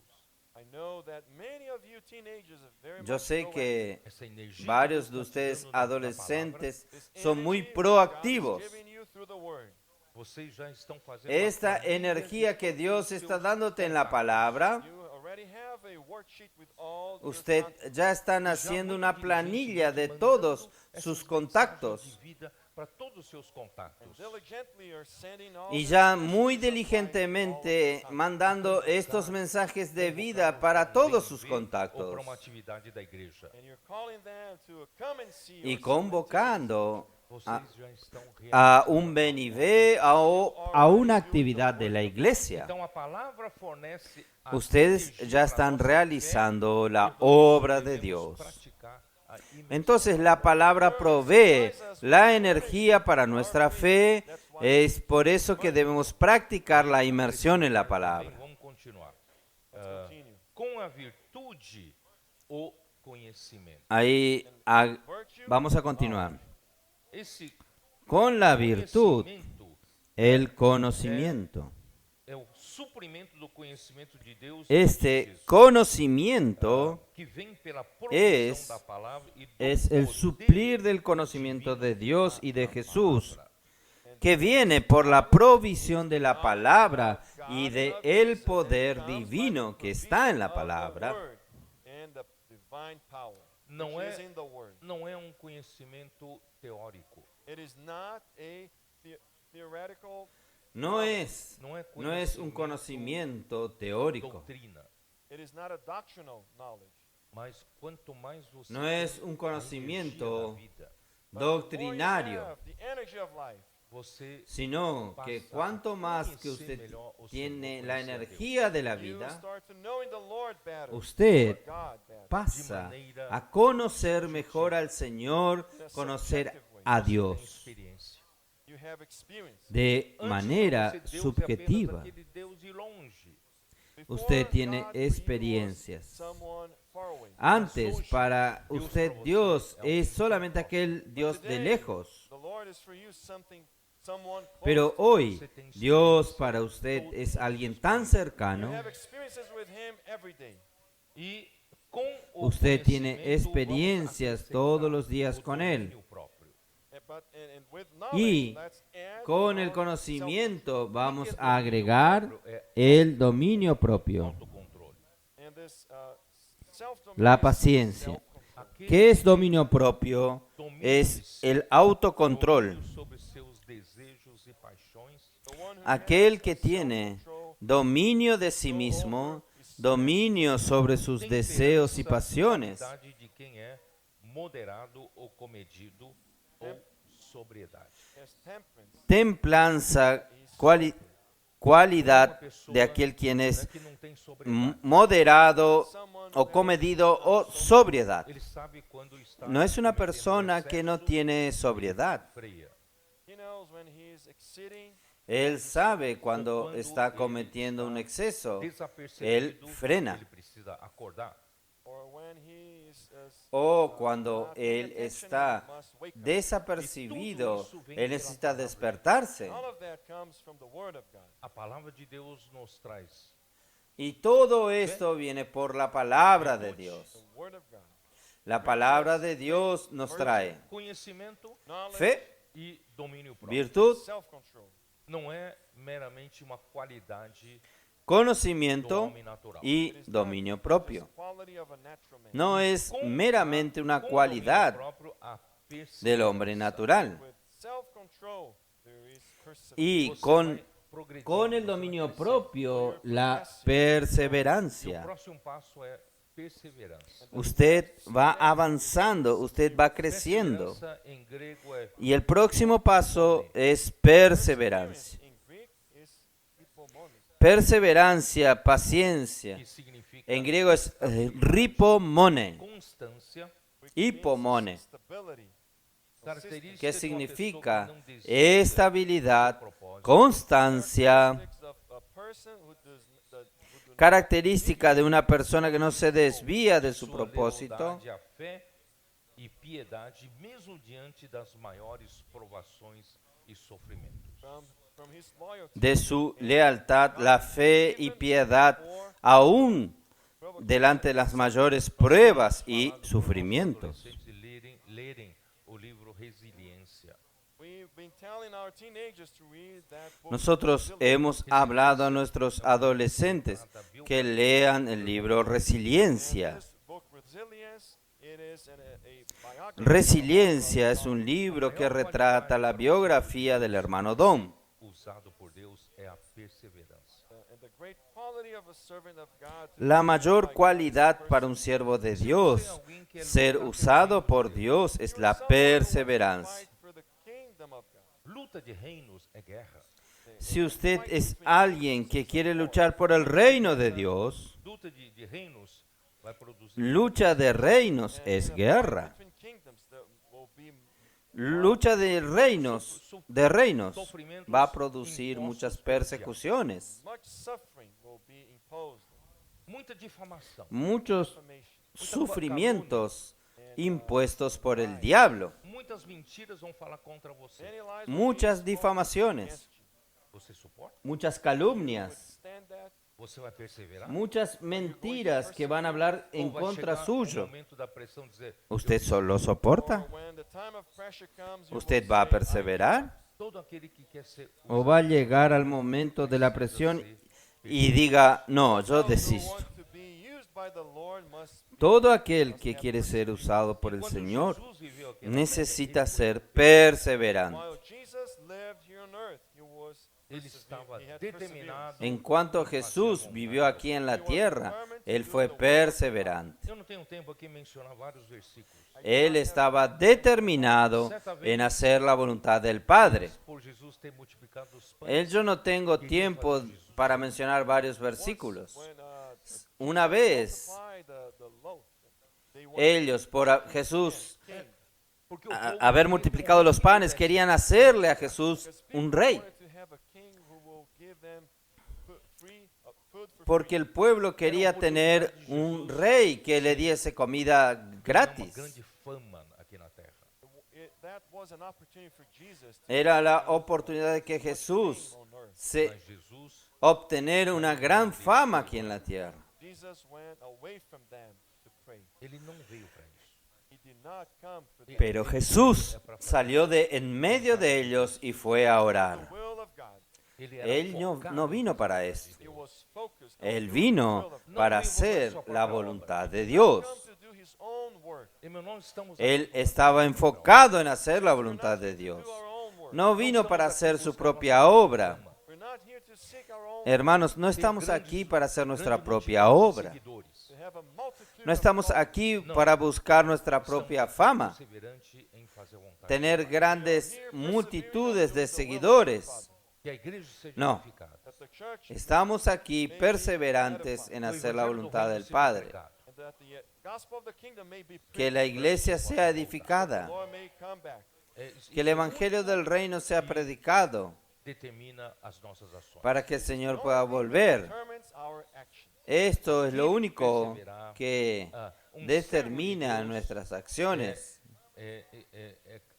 God. I know that many of you teenagers are very Yo much sé proactive. que Essa energia varios que de Deus está ustedes te dando na adolescentes This son muy energy proactivos. God is giving you through the word. palavra, vocês já estão fazendo Esta uma planilha energía de que Dios seus está dándote en la palabra, You already have a worksheet with all your usted contacts. ya están haciendo una planilla de todos sus contactos de vida para todos os seus contactos. Diligently are sending all y the ya messages muy of life diligentemente to all mandando estos mensajes de vida para todos sus Ou contactos para uma atividade da igreja. and you're calling them to come and see y or convocando Vocês já estão a realizando. un ven y ve a una actividad de la iglesia. Então a palavra fornece a Ustedes energia ya para están nossa fé, realizando e la nós obra de devemos Dios. praticar a imersão. Entonces la palabra provee la energía para nuestra fe. Es por eso que debemos practicar la inmersión en la Bem, palabra. vamos continuar. Let's Ah, continue. com a virtude, o conhecimento. Ahí Virtue, vamos a continuar. Esse Con la virtud, conhecimento el conocimiento. é o suprimento do conhecimento de Deus Este e de Jesus, conocimiento que vem pela es- provisão da palavra e do es el poder suplir del conocimiento de Dios y de da Jesús, palavra. que viene por la provisión de la palabra y de el poder divino que está en la of the palabra. word and the divine power, Não which é- is in the word. Não é um conhecimento teórico. It is not a theoretical, No es un conhecimento conocimiento teórico, doutrina, it is not a doctrinal knowledge. mas quanto mais você no tem es un a energia conocimiento da vida, But the more you doctrinario, have the energy of life, você sino que cuanto más que usted tiene la energía de la you vida, start to knowing the Lord better, usted or God better. pasa a conocer mejor al Señor, conocer a tem Dios experiência. You have experience. de Antes manera de conhecer Deus, é subjetiva. apenas aquele Deus de longe. Before Usted tiene God, for you was experiencias. someone far away. Antes, para usted Dios es solamente aquel Dios de lejos. The Lord is for you something someone close Pero to hoy Dios para usted es alguien tan you. You cercano. have experiences with him every day. E com o Usted tiene conhecimento, vamos experiencias acrescentar todos los días o con Él. domínio próprio. And with knowledge, Y let's add con el our conocimiento vamos Porque a el dominio agregar próprio é el dominio propio, autocontrole. self-control. And this, self-domain la is paciencia. self-control. Aquele ¿Qué es que dominio propio? domina Es de el si, autocontrol. domínio sobre seus desejos e paixões, The one who Aquel has que tiene self-control dominio de sí mismo, dominio sobre sus deseos y temperança, pasiones, qualidade de quem é moderado ou comedido ou sobriedade. has temperance. templanza, cualidad de aquel quien Não é es que não tem sobriedade. moderado Someone o who comedido o sobriedad. Ele sabe quando está No es una cometendo persona que no excesso, tiene sobriedad. freia. he knows when he is exceeding, Él sabe cuando está cometiendo un exceso. Desapercebido, Él frena. ele precisa acordar. or when he is O cuando not paying él attention, está he must wake up. desapercibido, él necesita despertarse. All of that comes from the Word of God. A palavra de Deus nos traz Y todo esto viene por la palabra de Dios. The Word of God. La palabra de Dios nos trae conhecimento Knowledge, fe, e domínio próprio. virtud, self-control. Não é meramente uma qualidade do conocimiento homem natural. y It is not dominio just propio. quality of a natural man. No es Com meramente una com cualidad domínio próprio, a del hombre perseverança. natural. With self-control, there is perseverance. Y Você con vai progredindo, Con el você vai dominio crescendo. propio, la E o perseverancia. próximo passo é perseverança. Usted va avanzando, usted va creciendo. Perseverança em grego é Y el próximo paso es perseverancia. In Greek is hypomones. Perseverancia, paciencia. que significa En griego es ripomone, constância, which hipomone, means stability. característica que de uma significa pessoa que não desiste estabilidad, do propósito. constancia, Characteristics of a person who do not característica de una persona que no se desvía de su Sua propósito, lealdade à fé e piedade, mesmo diante das maiores provações e sofrimentos. from his loyalty de su lealtad, la fe y piedad, aún delante de las mayores pruebas y sufrimientos. Adolescentes lerem o livro Resiliência. we've been telling our teenagers to read that book. Nosotros hemos hablado a nuestros adolescentes que lean el libro Resiliencia. This book, Resilience, it is a biography Resiliencia es un libro que retrata la biografía del hermano Dom. Usado por Deus é a perseverança. and the great quality of a servant of God to La be mayor like cualidad this para person un siervo de Dios, ser usado por Dios, es la perseverancia. fight for the kingdom of God. Luta de reinos é guerra. Si usted es alguien que quiere luchar por el reino de Dios, Luta de reinos vai produzir lucha de reinos es guerra. Between kingdoms there will be Lucha de reinos va a producir muchas persecuciones, much suffering will be imposed, muita difamação, muchos information. sufrimientos impuestos por el diablo, muitas mentiras vão falar contra você. Many lies will muchas be spoken difamaciones, against you. Você suporta? muchas calumnias, Stand that. Você vai perseverar? muchas mentiras que van a hablar en Ou vai contra chegar suyo. o momento da pressão dizer, ¿Usted solo soporta? Or when the time of pressure comes, you ¿Usted will va a say, perseverar? todo aquele que quer ser ¿O va a llegar al momento de la presión y diga, no, yo "Those who desisto? want to be used by the Lord must be Todo aquel que quiere ser usado por el Quando Señor Jesus viveu aqui na necesita terra, ser perseverante. While Jesus lived here on earth, he was ele persevere- estaba he had determinado. En cuanto Jesús vivió aquí en la tierra, Él fue perseverante. Eu não tenho tempo aqui mencionar vários versículos. Él estaba determinado en hacer la voluntad del Padre. Por Jesus ter multiplicado os pães, Yo no tengo tiempo para mencionar varios versículos. When Una vez supply the loaf, they wanted ellos, por Jesús porque o povo haber multiplicado los panes, querían hacerle a Jesús because people un rey. wanted to have a king who will give them food for Porque el pueblo quería tener un rey que le diese comida tinha uma gratis. grande fama aqui na terra. that was an opportunity for Jesus to Era la oportunidad de que Jesús on earth. se Mas Jesus obtener una gran fama aquí en la tierra. Jesus went away from them to pray. ele não veio para isso. He did not come for them. Pero Jesús salió de en medio de ellos y fue a orar. The will of God. Ele era Él focado no vino nas para coisas de esto. He Deus. was focused on Él doing vino the will of God. para hacer la voluntad de Dios. Come to do his own work. Irmão, nós estamos Él aqui estaba enfocado en hacer la voluntad de To Dios. do our own work. No vino para hacer su propia obra. We're not here to seek our own Hermanos, no estamos aquí para hacer nuestra propia obra. seguidores, to have a multitude No of estamos aquí para buscar nuestra propia fama, perseverante em fazer a vontade. tener grandes multitudes de seguidores. Que a igreja seja No. edificada. that the church Estamos aquí perseverantes en O hacer la evangelho do voluntad reino del seja Padre. pregado. and that the gospel of the kingdom may be Que preached. la iglesia sea The edificada, Lord may come back. que el evangelio del reino sea predicado, Determina as nossas ações. para que el Señor pueda volver. Determines our actions. Esto es lo único que determina nuestras acciones.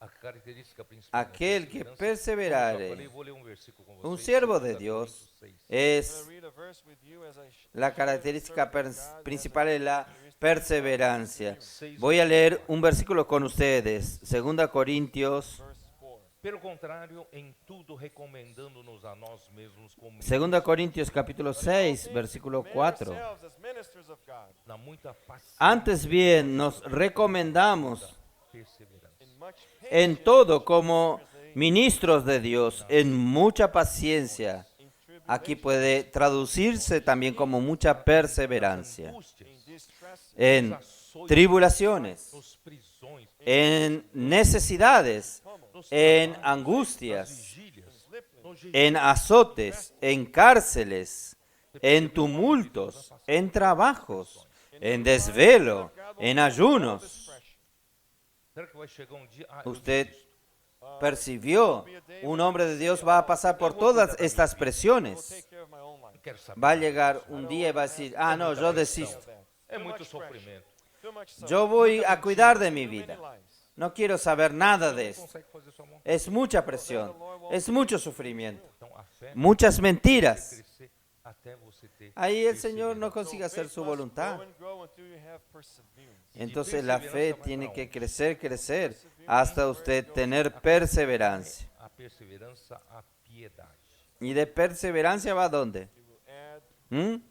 A característica principal. Aquel que perseverare, Vou ler um versículo com vocês. un siervo de 2 Dios, Coríntios 6. I'm es going to read a verse with you as I la share característica the servant of God principal es la as I- perseverancia. Voy a leer un versículo con ustedes, 2 Corintios, verse 4. Pelo contrário, em tudo recomendando-nos a nós mesmos como 2 Corintios capítulo 6, versículo Make 4. ourselves as ministers of God na muita paciência Antes bien, nos recomendamos e perseverança. in much en patience, todo como ministros de Dios, en mucha paciencia. in Aquí tribulation, puede traducirse también como mucha perseverancia. Angústias, in distress, En açoites, tribulaciones, nos prisões, en necesidades, nos en trabalhos, angustias, nas vigílias, slipping, nos en azotes, en cárceles, en tumultos, en trabajos, en desvelo, en ayunos. Será que vai chegar dia? Eu Usted desisto. percibió, un hombre de Dios va a pasar por todas estas will presiones. take care of my own life. Não quero saber. Va a llegar un día y va a decir, ah, no, yo desisto. É Too muito much pressure, sofrimento. too much suffering, Yo voy a cuidar de mi too many vida. lies. No quiero saber nada de Não esto. consegue fazer sua vontade. Es mucha presión, es mucho sufrimiento, Então a fé muchas vai mentiras. crescer até você ter Ahí el Señor no perseverança. consigue hacer Faith su must voluntad. grow and grow until you have perseverance. Entonces la fe tiene que crecer, crecer, hasta usted tener perseverancia. A perseverança, a piedade. ¿Y de perseverancia va a dónde? You will add ¿Mm?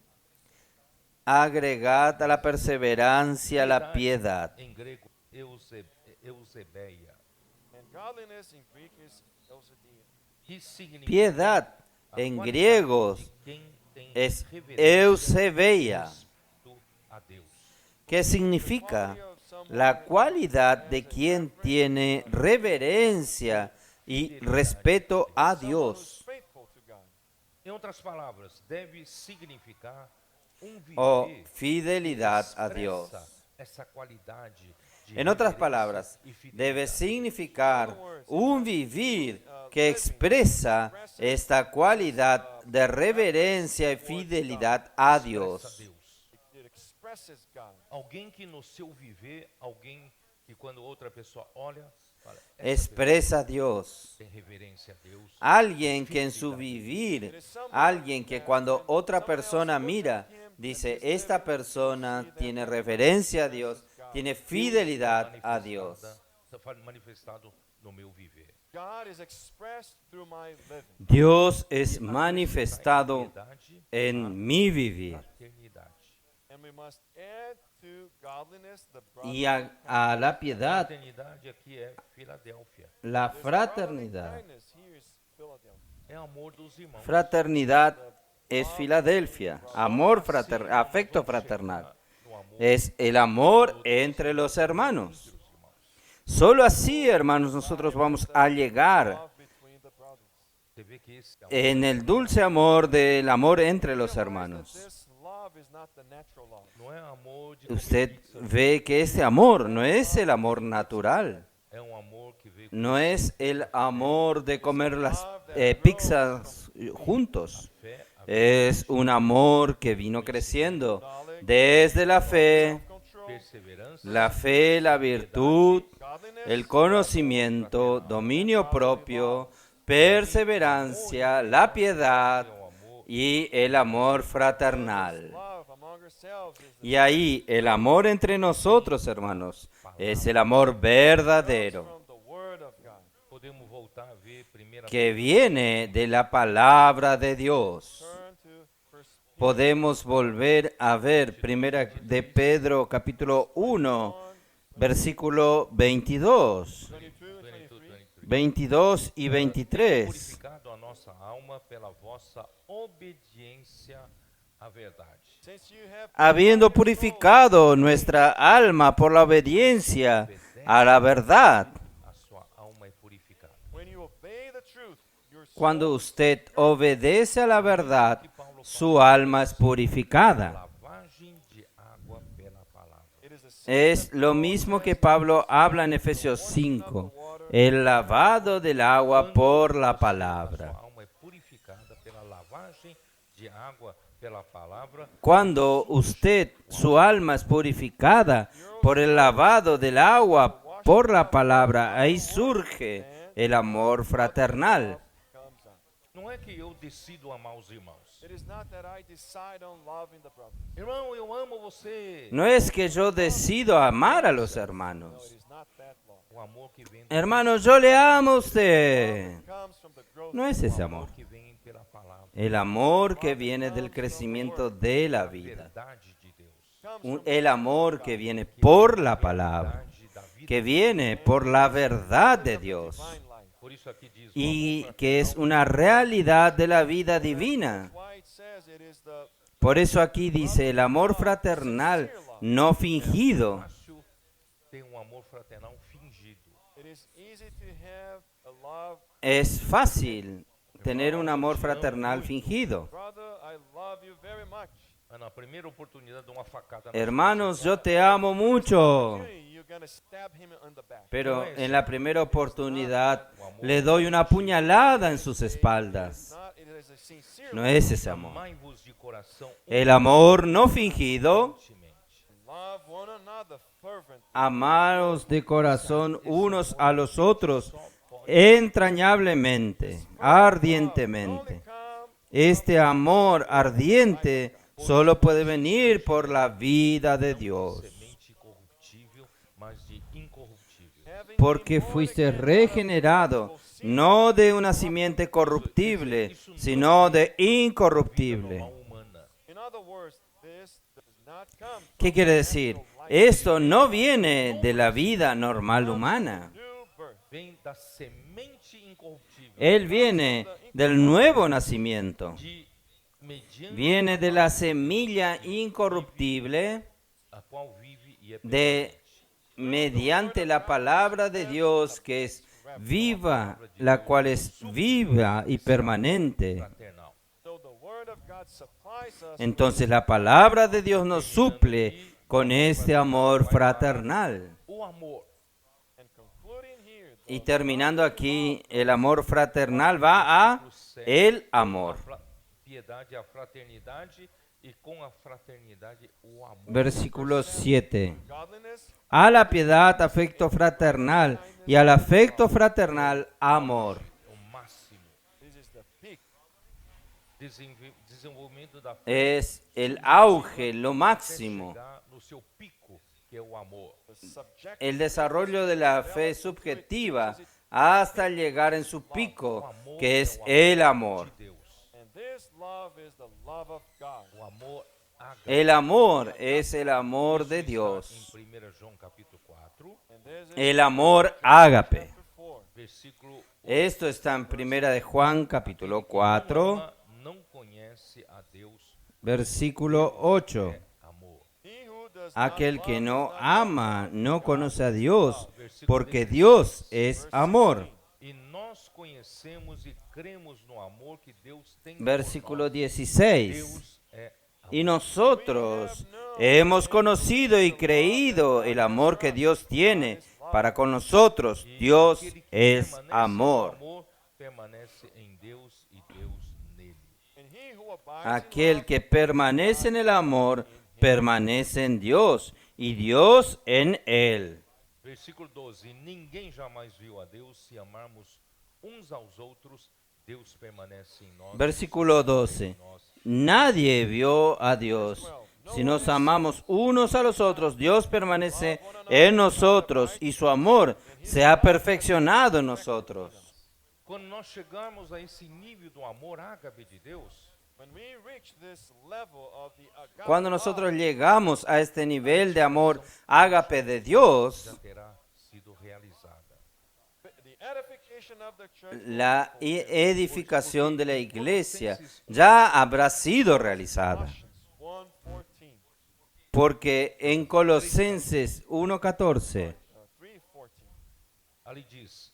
Agregad a la perseverancia la piedad. Em grego, eusebeia. and godliness in Greek is eusedia. Que significa Piedad a en qualidade griegos de quem tem es reverência eusebeia, e respeito a Deus. que significa Quality of someone la cualidad de quien tiene reverencia y respeto a who's Dios. faithful to God. Em outras palavras, deve significar viver O que fidelidad a expressa Dios. essa qualidade de En otras reverência palabras, e fidelidade. debe significar un vivir que expresa esta cualidad de reverencia y fidelidad a Expressa Dios. Deus. It expresses God. Alguém que no seu viver, alguém que quando outra pessoa olha, fala, essa Expresa a Dios. pessoa tem reverência a Deus. Alguien que en su vivir, alguien que cuando otra persona mira, dice, esta persona tiene reverencia a Dios, tiene fidelidad a Dios. Manifestado no meu viver. God is expressed through my living. Dios es manifestado Piedade, en mi vivir. fraternidade. And we must add to godliness the Y brotherly a la piedad, Fraternidade aqui é Filadélfia. la This fraternidad. brotherly kindness here is Philadelphia. É amor dos irmãos. Fraternidad es Filadelfia, amor afecto fraternal. No amor Es el amor entre los hermanos. Solo así, hermanos, nosotros vamos a llegar Love between the brothers. você vê que esse amor en el dulce amor del amor entre los Realize hermanos. that this love is not the natural love. não é amor de Usted pizza, ve que este amor no es el amor natural, é amor que veio no es el amor de comer las pizzas juntos. fé, a Es un amor que vino creciendo desde la fe, perseverança, la virtud, el conocimiento, dominio propio, perseverancia, la piedad y el amor fraternal. Love among ourselves is the Y ahí el amor entre nosotros, hermanos, es el amor verdadero, from the Word of God. Podemos voltar a ver 1 que viene de la palabra de Dios. Turn to First Podemos volver a ver primera de Pedro capítulo 1, versículo 22, 22 and 23. 22 y 23. purificado a nossa alma pela vossa obediência à verdade. Since you have Habiendo purificado nuestra alma por la obediencia a la verdad. A sua alma é purificada. when you obey the truth, your soul Cuando usted obedece a la verdad, su alma es purificada. Lavagem de água pela palavra. it is the same Es lo mismo que Pablo habla en Efesios 5, el lavado del agua por la palabra. Sua alma é purificada pela lavagem de água pela palavra. Cuando usted, su alma es purificada por el lavado del agua por la palabra, ahí surge el amor fraternal. comes out. Não é que eu decido amar os irmãos. It is not that I decide on loving the brothers. Irmão, eu amo você. No es que yo decido amar a los No, hermanos. it is not that love. O amor que vem, Hermanos, yo le amo a usted. It comes from the growth No es ese amor. que vem pela palavra. El amor que viene del crecimiento de la vida. Verdade de Deus. comes from El amor que viene por la palabra. Verdade da vida. Que viene por la verdad de Dios. divine life. Por isso aqui diz, o Y amor que es una realidad de la vida divina. Why it says it is the Por eso aquí dice el amor fraternal no fingido. fácil ter amor fraternal fingido. it is easy to have a love. Es fácil tener un amor fraternal fingido. Brother, I love you very much. Na primeira oportunidade de uma facada na Hermanos, yo te amo mucho. You're gonna stab him on the back. Pero en la primera oportunidad le doy una puñalada en sus espaldas. Not, it is a sincere No es ese amor. amai-vos de coração El amor no fingido, love one another fervent. amaros de corazón unos a los otros entrañablemente, ardientemente. Come Este amor ardiente solo puede venir por la vida de Dios, semente corruptível, mas de incorruptível. having porque fuiste regenerado no de una simiente corruptible, sino de incorruptible. Normal humana. in other words, this does not come ¿Qué quiere decir? Esto no viene de la vida normal humana. new birth. Vem da semente incorruptível, Él viene del nuevo nacimiento. de mediante Viene de la semilla incorruptible a qual vive e é de mediante la palabra de Dios que es viva, la cual es viva y permanente. fraternal. So the word of God supplies us Entonces la palabra de Dios nos suple con este amor fraternal. O amor and concluding here Y terminando aquí, el amor fraternal va a el amor. piedade, a fraternidade e com a fraternidade o amor. Versículo 7. godliness, A la piedad, afecto fraternal, y al afecto fraternal, amor. O máximo this is the peak. desenvolvimento da fé Es el auge, lo máximo. chegar no seu pico, que é o amor. The subject El desarrollo de la fe subjetiva hasta llegar en su pico, que es el amor. De Deus. and this love is the love of God. O amor ágape. El amor es el amor de Dios. Em 1 João capítulo 4, And this is El amor ágape. chapter 4. versículo Esto está en primera de Juan capítulo 4, não conhece a Deus, versículo 8. amor. He who does Aquel not que love no does not ama no conoce a Dios, porque Dios es amor. E nós conhecemos e cremos no amor que Deus tem por Versículo nós. 16. Deus é amor. Y nosotros hemos conocido y creído el amor que Dios tiene para con nosotros. Dios Aquele que es permanece amor. no amor, permanece em Deus e Deus nele. and he who abides in Aquel love que permanece en el amor, permanece en Dios y Dios en él. Versículo 12: Ninguém jamais viu a Deus. Se amarmos uns aos outros, Deus permanece em nós. Versículo 12. Nadie vio a Dios. Si nos amamos unos a los otros, Dios permanece en nosotros y su amor se ha perfeccionado en nosotros. Quando nós chegarmos a esse nível do amor ágape de Deus, When we reach this level of the agape Cuando nosotros love, llegamos a este nivel de amor ágape de Dios, já terá sido realizada. the edification of the church will la be fulfilled. edificación de la iglesia ya habrá sido realizada. Colossians 1:14, Porque en Colosenses 1:14, 3:14. Ali diz: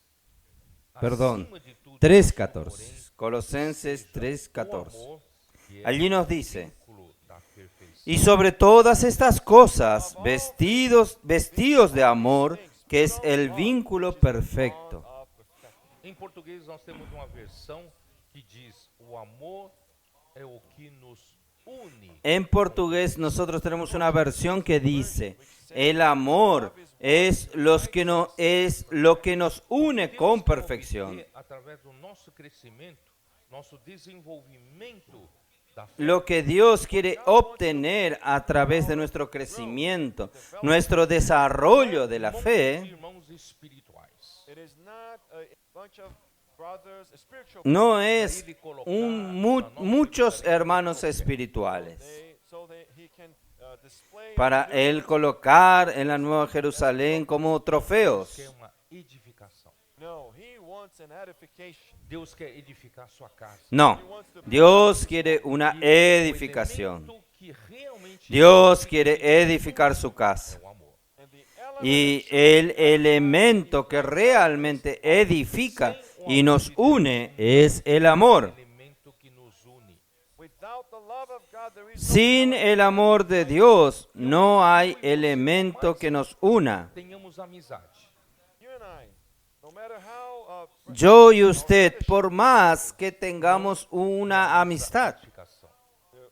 perdón, acima de tudo, 3:14, Colosenses o 3:14. amor, que é Allí nos o dice: vínculo da perfeição. y sobre todas estas cosas, vestidos de amor, que es el vínculo perfecto. Of perfection. Em português, nós temos uma versão que diz: o amor é o que nos une. En portugués nosotros tenemos una versión que dice: el amor es lo que nos une con Deus quer perfección. obter, através do nosso crescimento, nosso desenvolvimento da fé, Lo que Dios quiere obtener a través de nuestro crecimiento, nuestro desarrollo de la muitos fe, irmãos espirituais. It is not a bunch of brothers, a spiritual no es muchos hermanos espirituales so that he can display para Él colocar en la Nueva Jerusalén como trofeos. Quer uma edificação. No, he wants an edification. Deus quer edificar sua casa. No, Dios quiere una E o edificación. elemento que realmente Dios quiere edificar su casa. é o amor. And the element Y el elemento que realmente edifica y nos une es el amor. Elemento que nos une. without the love of God there is Sin el amor de Dios no hay elemento que nos una. Tenhamos amizade. you and I, no matter how Yo y usted, por más que tengamos una amistad, Edificação.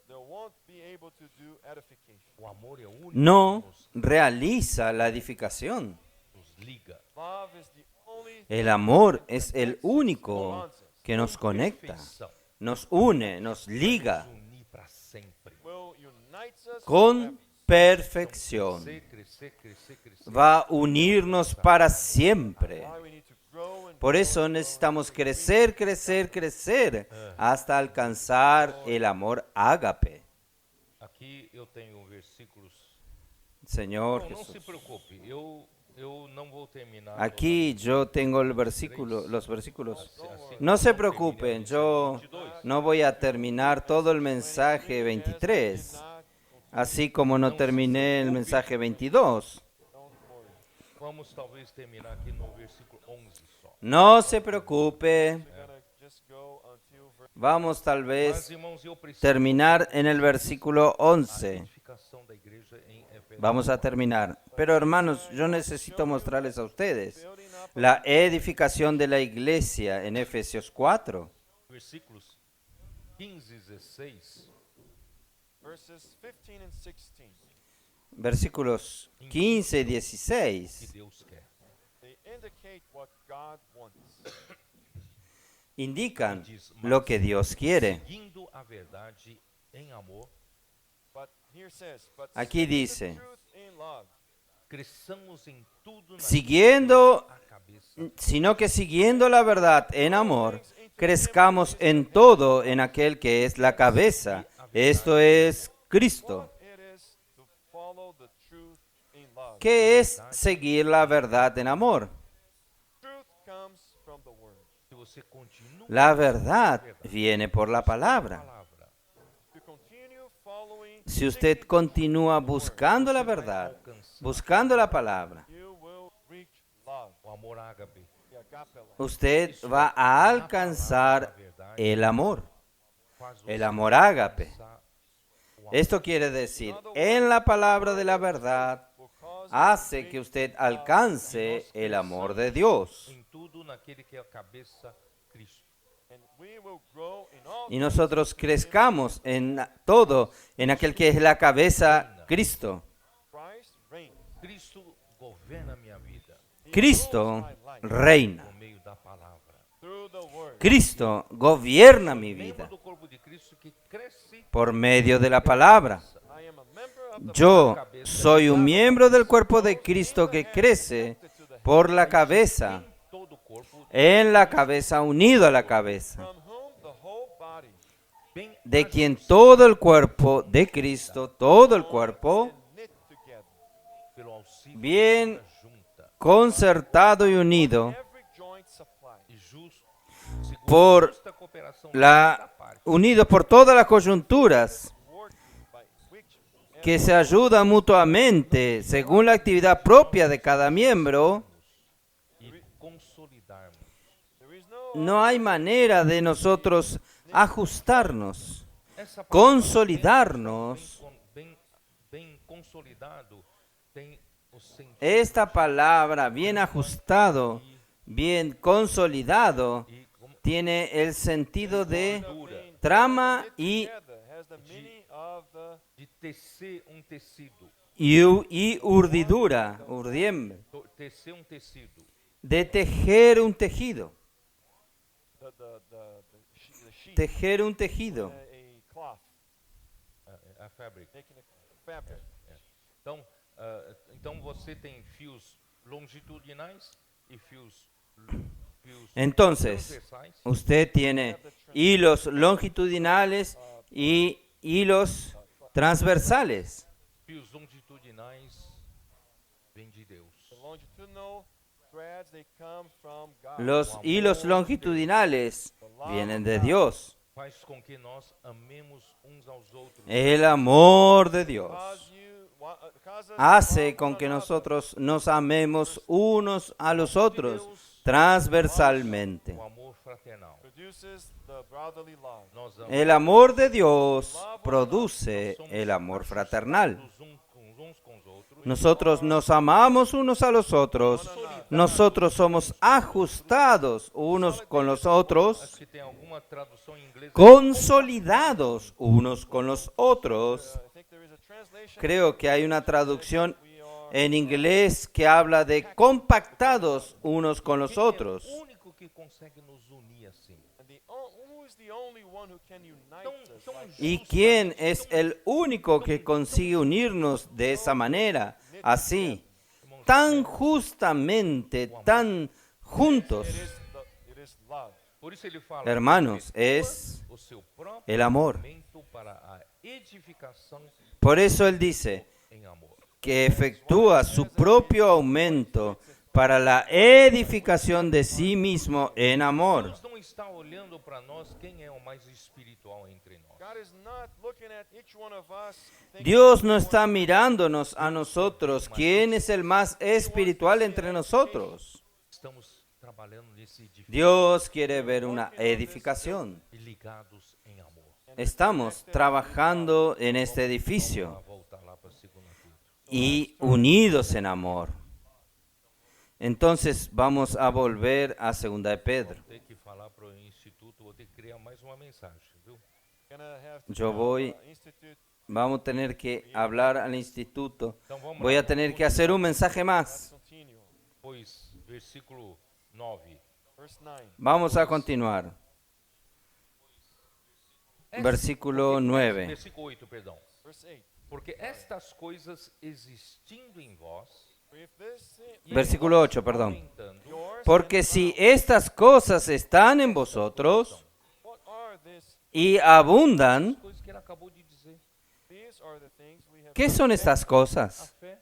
there won't be able to do edification. O amor é o único no que realiza la edificación. nos liga. Love is the only El amor es el único que nos conecta, Perfeição. nos une, nos liga Nos unir para sempre. will unite us con perfección. Crescer, crescer, crescer, crescer. Va a unirnos para siempre. why we need to grow and Por eso necesitamos crecer, crecer, crecer hasta alcanzar el amor ágape. Aqui eu tenho versículos. Señor Não se Jesús. preocupe, eu não vou terminar. Aquí yo tengo el versículo, los versículos. No se preocupen, yo no voy a terminar todo el mensaje 23, así como no terminé el mensaje 22. Vamos talvez terminar aqui no versículo 11 só. No se preocupe, we're gonna just go until verse vamos tal Mas, vez irmãos, eu preciso terminar en el versículo da 11. edificação da igreja em Efésios. Vamos a terminar. Pero hermanos, yo necesito mostrarles a ustedes building up la edificación de la iglesia en Efesios 4. Versículos 15 e 16. verses 15 and 16. Versículos 15 y que 16 Deus quer. They indicate what God wants. indican lo que Dios quiere. Seguindo a verdade em amor, But here says, but Aquí speak the dice, truth in love. cresçamos em tudo na siguiendo, a cabeça, sino que siguiendo la verdad en amor, crezcamos en todo en aquel que es la cabeza. Esto es Cristo. It is to follow the truth in love. ¿Qué es seguir la verdad en amor? Truth comes from the word. se você continua La verdad viene por la a palabra. palavra, To continue following, Si usted continúa buscando la verdad, buscando la palabra, you will reach love, o amor ágape, the agape love. usted va a alcanzar el amor, faz el você amor ágape. alcançar o amor. Esto quiere decir, en la palabra de la verdad Will cause hace que usted alcance el amor de Dios. Em tudo naquele que é a cabeça, Cristo. and we will grow in all Y nosotros crezcamos en todo, en aquel que es la cabeza, Cristo. Christ reigns. Cristo governa a minha vida. Cristo reina. por meio da palavra. through the word. Cristo gobierna mi Membro vida do corpo de Cristo que cresce por medio de la palabra. I am a member of the Yo soy un miembro del cuerpo de Cristo que crece por la cabeza, em todo o corpo, en la cabeza, unido a la cabeza, from whom the whole body bem de quien todo el cuerpo de Cristo, todo el cuerpo, and knit together. pelo auxílio bien da junta concertado y unido Every joint supplied. e justo, segundo por a justa cooperação de cada la parte, unidos por todas las coyunturas Work by which que se ayudan mutuamente según la actividad propia de cada miembro. e consolidarmos. there is no No hay manera de nosotros ajustarnos, Essa palavra consolidarnos. bem consolidado tem o sentido Esta palabra bien ajustado, bien consolidado, e como tiene el sentido de dura trama y, together has the meaning of the de tecer tecido, y urdidura, urdiembre, tecer tecido, de tejer un tejido, the sheet, tejer un tejido. a cloth, a fabric. making a fabric. Então, então você tem fios longitudinais e fios Entonces, transversais. usted tiene hilos longitudinales y hilos transversales. Fios longitudinais vêm de Deus. The longitudinal threads, they come from God. Los hilos longitudinales vienen de Dios. Faz com que nós amemos uns aos outros. El amor de Dios Cause us hace to con love que one another. nosotros nos amemos unos a los otros transversalmente. O amor fraternal. Produces the brotherly love. Nós amamos El amor de Dios produce el amor fraternal. uns com os outros. Nosotros nos amamos unos a los otros. Nosotros somos ajustados unos con los otros, Acho que tem alguma tradução em inglês. consolidados unos con los otros. I think there is a translation. Creo que hay una traducción We are en inglés que habla de compactados unos con los otros. O único que consegue nos unir assim. and who is the only one who can unite us Tão like ¿Y quién es el único que consigue unirnos de esa manera, así, tan justamente, tan juntos? it is love. Por isso ele fala, Hermanos, ele es o seu próprio el amor. momento para a edificação Por eso él dice em amor. que efectúa su propio aumento para la edificación de sí mismo en amor. Deus não está olhando para nós quem é o mais espiritual entre nós. God is not looking at each one of us thinking, Dios no está mirándonos a nosotros, ¿quién es el más espiritual entre nosotros? Estamos trabalhando nesse edifício Dios quiere ver una edificación. e ligados em amor. Estamos trabajando en este Vamos edificio voltar lá para a segunda culto. y unidos en amor. Entonces vamos a volver a 2 de Pedro. Vou ter que falar para o instituto, vou ter que criar mais uma mensagem, viu? gonna have to Yo have, voy, institute vamos a tener que hablar al instituto. Então vamos Voy lá. a tener que hacer un mensaje más. continue. Pois, versículo 9. Verse 9. Vamos a continuar. Versículo 9. Versículo 8, perdão. Verse 8. Porque estas coisas existindo em vós, For if this e Versículo 8, perdón. aumentando, yours, Porque si estas cosas están en vosotros what are this? y abundan, coisas que ele acabou de dizer, These are the things we have. ¿qué son estas a cosas? fé,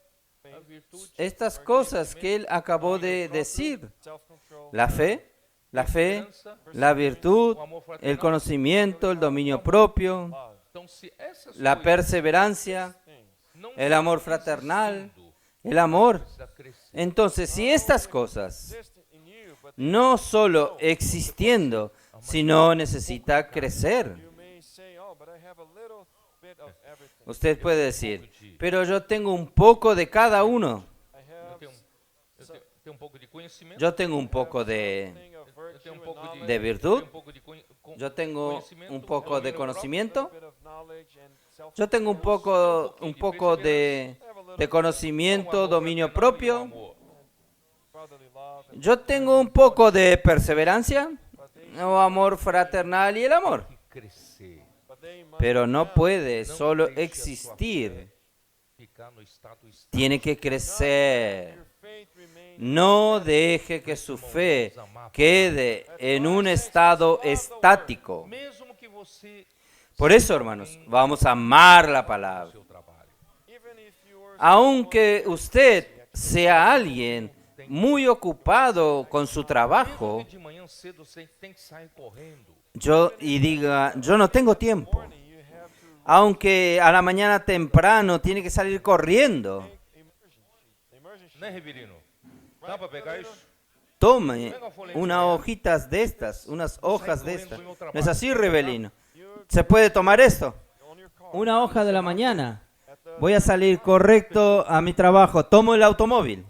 a virtude, Estas cosas que él acabó de decir. Self-control. La fe, esperança, la virtud, o amor el fraternal. conocimiento, el dominio propio, Love. Então, se essas la coisas perseverancia, Things. não el amor fraternal, existindo, el amor. precisa crescer. Entonces, si estas cosas Exist in you, but no solo existiendo, sino necesita crecer. you may say, oh, but I have a little bit of everything. Usted puede decir, pero yo tengo un poco de cada uno. I Eu have tenho, tenho um pouco de conhecimento, Yo tengo un poco de, something of eu virtue tenho um and pouco knowledge, de virtud, tenho um pouco de yo tengo conhecimento, un poco de a conocimiento, bit of knowledge and self. yo tengo un poco de conocimiento, dominio propio, Brotherly Yo tengo un poco de perseverancia o amor fraternal y el amor, que crescer. but they must pero no puede Não solo deixe a sua existir, fé ficar no estado estático. tiene que crecer. your faith remain. No deje que su fe quede en un estado estático. Mesmo que você Por eso, hermanos, vamos a amar la palabra. seu trabalho. Even if you are Aunque usted sea alguien muy ocupado con su trabajo, Mesmo que de manhã cedo você tem que sair correndo. y diga, yo no tengo tiempo. morning, you have to Aunque a la mañana temprano tiene que salir corriendo, emergency. Né, Riverino? Dá para pegar isso? tome unas hojitas de estas, unas hojas de estas. ¿No es así, Rebelino? ¿Se puede tomar esto? On your car. Una hoja de la mañana. Voy a salir correcto a mi trabajo. Tomo el automóvil.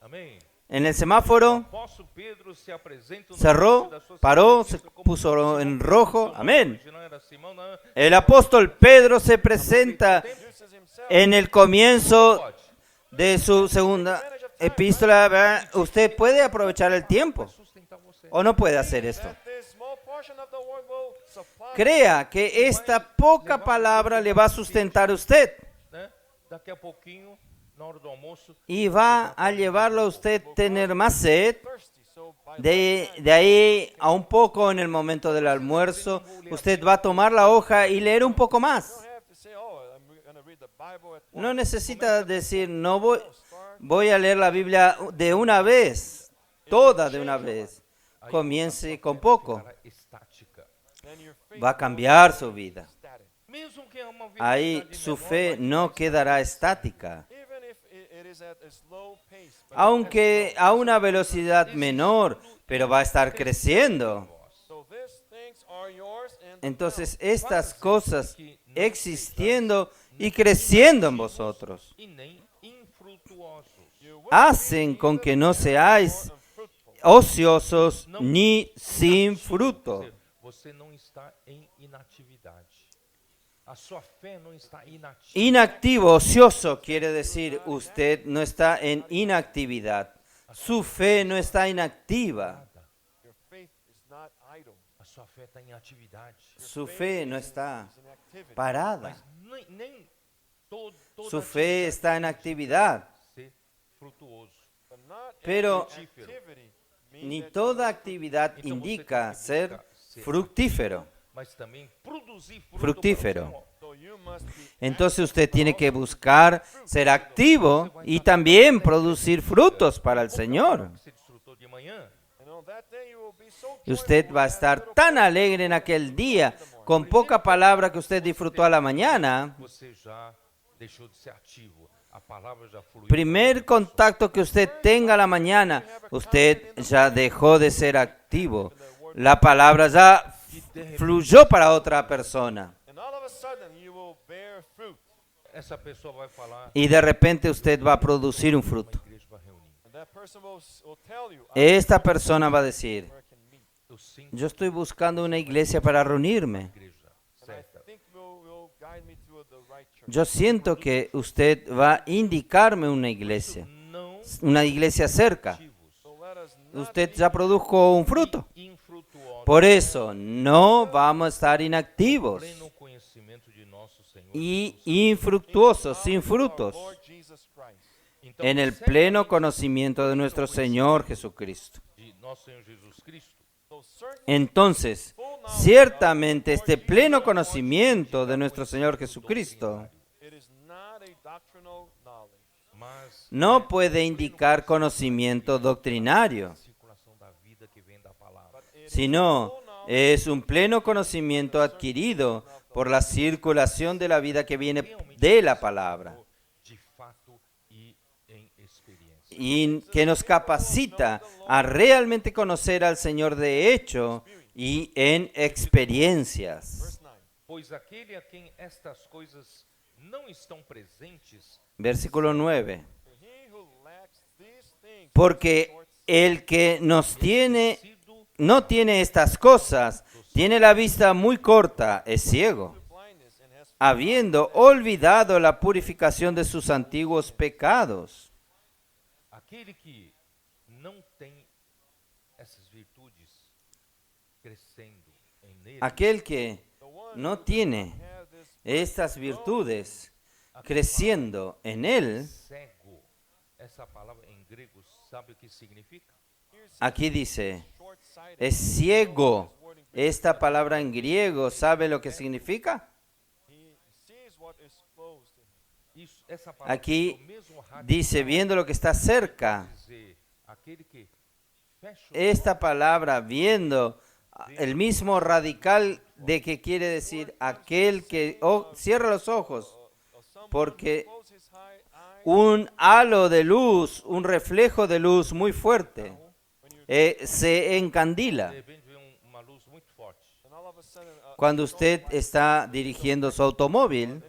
Amém? En el semáforo Apóstolo Pedro se apresenta no cerró, início da sua paró, se sentença como puso en Simão rojo. Pedro. Amén. Original era Simão, não, El apóstol Pedro se presenta Introduces himself. en el comienzo de su segunda epístola. ¿Verdad? Usted puede aprovechar el tiempo sustentar você. o no puede hacer esto. That this small portion of the word will supply. Crea que esta poca palabra le va a sustentar a usted Né? Daqui a pouquinho, na hora do almoço, y va a llevarlo a usted tener más sed. thirsty. So by De ahí a un poco en el momento del almuerzo, usted va a tomar la hoja y leer un poco you más. don't have to say, oh, I'm going to read the Bible at No necesita decir, no voy a leer la Biblia de una vez, toda de una vez. Comience con poco, ficará estática. then your faith va a cambiar su vida. static. Mesmo que é uma Ahí velocidade su menor, fe mas no quedará estática. Even if it is at a slow pace. But Aunque a una velocidad menor, pero va a estar creciendo. so these things are yours and Entonces estas cosas existiendo y creciendo en vosotros e nem infrutuosos. you will hacen con que no seáis fruitful. ociosos ni sin fruto. Você não está em inatividade. A sua fé não está inativa. Inactivo, ocioso, quiere decir usted no está en inactividad. Su fe no está inactiva. Your faith is not idle. A sua fé está em atividade. Su fe no está It's an activity. parada. Nem toda Su fe está en actividad. ser frutuoso. But not Pero every activity means ni that toda actividad indica ser fructífero. Mas também produzir fruto Fructífero. para o Senhor. so you must be Entonces usted tiene que buscar ser activo y también producir frutos para el Señor. Que se desfrutou de manhã, and on that day you will be so Y usted va a estar tan alegre en aquel día, con poca palabra que usted disfrutó a la mañana. você já deixou de ser ativo. A palavra já fluiu. Primer contacto que usted tenga a la mañana, usted ya dejó de ser activo. La palabra ya fluyó para otra persona. and all of a sudden you will bear fruit. Essa pessoa vai falar, Y de repente usted va a producir un fruto. a igreja vai reunir. And that person will tell you, Esta persona va a decir, where I can meet. Eu sinto yo estoy buscando una iglesia para reunirme. a igreja And certa. I think will guide me to the right church. Yo siento que usted va a indicarme Não una iglesia cerca. ativos. So let us not Usted ya produjo un fruto. Infrutuosos. Por eso no vamos a estar inactivos Pleno conhecimento de nosso Senhor y Jesus. infructuosos, sin our frutos, Lord Jesus Christ. Então, en el certamente, pleno conocimiento de nuestro Señor Jesucristo. de nosso Senhor Jesus Cristo, So certainly Entonces, ciertamente este pleno conocimiento de nuestro Señor Jesucristo it is not a doctrinal knowledge. mas no puede indicar conocimiento doctrinario, a circulação da vida que vem da palavra. sino es un pleno conocimiento adquirido por la circulación de la vida que viene de la palabra De fato e em experiência. y que nos capacita a realmente conocer al Señor de hecho y en experiencias. Verse 9. Pois aquele a quem estas coisas não estão presentes, Versículo 9. He who lacks these things Porque el que sido no tiene estas cosas, tiene la vista muy corta, es ciego, blindness and has habiendo olvidado la purificación de sus antiguos pecados. aquele que não tem aquel que the one no who tiene has this estas virtudes creciendo en él, Cego, essa palavra em grego, sabe o que significa? here says aquí dice, short-sighted. es ciego. Esta palabra en griego, ¿sabe lo que significa? He sees what is close to him. Isso, essa palavra Aquí é o mesmo radical dice, viendo lo que está cerca. dizer aquele que fecha os Esta palabra, viendo, el mismo radical de que quiere decir aquel que cierra los ojos, Someone porque who closes his eyes un halo de luz, un reflejo de luz muy fuerte, se encandila. de repente vê uma luz muito forte. and all of a sudden Cuando usted está dirigiendo su automóvil,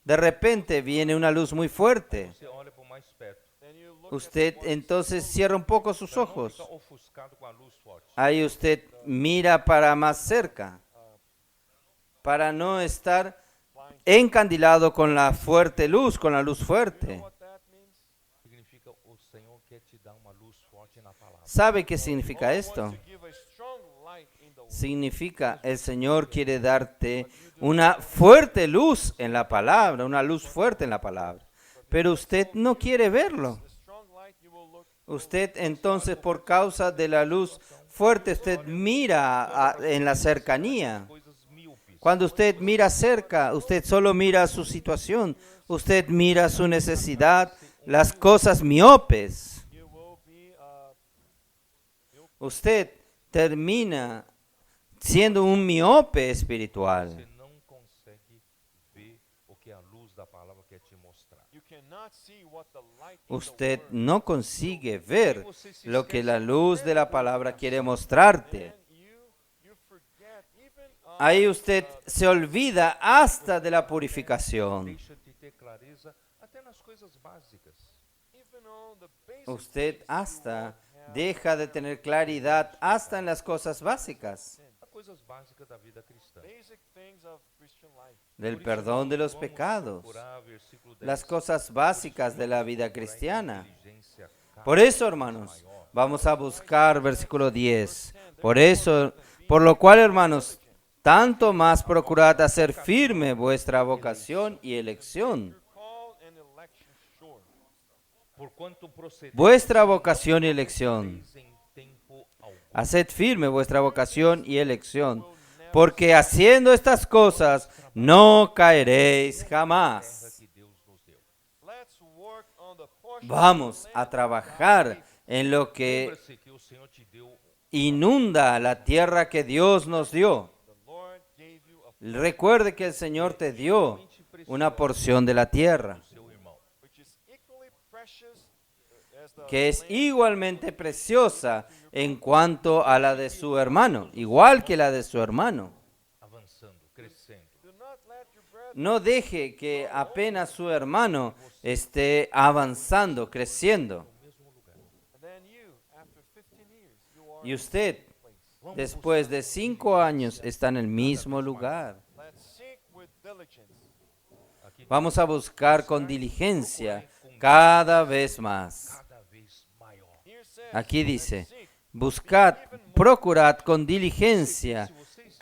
de repente viene una luz muy fuerte. Você olha por mais perto. then you look Usted entonces cierra un poco sus Para não ojos. ficar ofuscado com a luz forte. Ahí usted mira para más cerca, para no estar encandilado con la fuerte luz, con la luz fuerte. what that means. Significa o Senhor quer te dar uma luz forte na palavra. ¿Sabe qué significa God esto? wants to give a strong light in the word. Significa el Señor quiere darte una fuerte luz en la palabra, una luz fuerte en la palabra. Pero usted no quiere verlo. The strong light you will look Usted entonces por causa de la luz fuerte, usted mira en la cercanía. Coisas míopes. Cuando usted mira cerca, usted solo mira su situación, usted mira su necesidad, las cosas miopes. you will be Usted termina siendo un miope espiritual. Você não consegue ver o que a luz da palavra quer te mostrar. you cannot see what the light in Usted the word. no consigue ver lo que la luz de la palabra quiere mostrarte. And you forget even Ahí usted se olvida hasta de la purificación. Deixa de ter clareza até nas coisas básicas. even on the basic Usted hasta deja de tener claridad hasta en las cosas básicas, Há coisas básicas da vida cristã. basic things of Christian life. del Por isso, perdón de los vamos pecados, procurar versículo 10, las cosas básicas de la vida procurar cristiana. inteligência cada Por eso, hermanos, vamos a buscar versículo 10. Por eso, por lo cual, hermanos, tanto más procurad hacer firme vuestra vocación y elección. Your call and election sure. Porquanto procederes Vuestra vocación y elección. em tempo algum. Haced firme vuestra vocación y elección, porque haciendo estas cosas no caeréis jamás. Que Deus nos deu. Let's work on the portion Vamos a trabajar en lo que Lembra-se que o Senhor te deu inunda la tierra que Dios nos dio. the Lord gave you a Recuerde que el Señor te dio una porción de la tierra, seu irmão. which is equally precious as the que es igualmente preciosa en cuanto a la de su hermano, igual que la de su hermano. Avançando, crescendo. do not let your brethren No deje que apenas su hermano esté avanzando, creciendo. and then you after 15 years you are Y usted, in place. después de 5 años, está en el mismo lugar. Let's seek with diligence. Aqui Vamos a buscar con diligencia cada vez más. cada vez maior. Here says, Aquí dice, seek. buscad, procurad con diligencia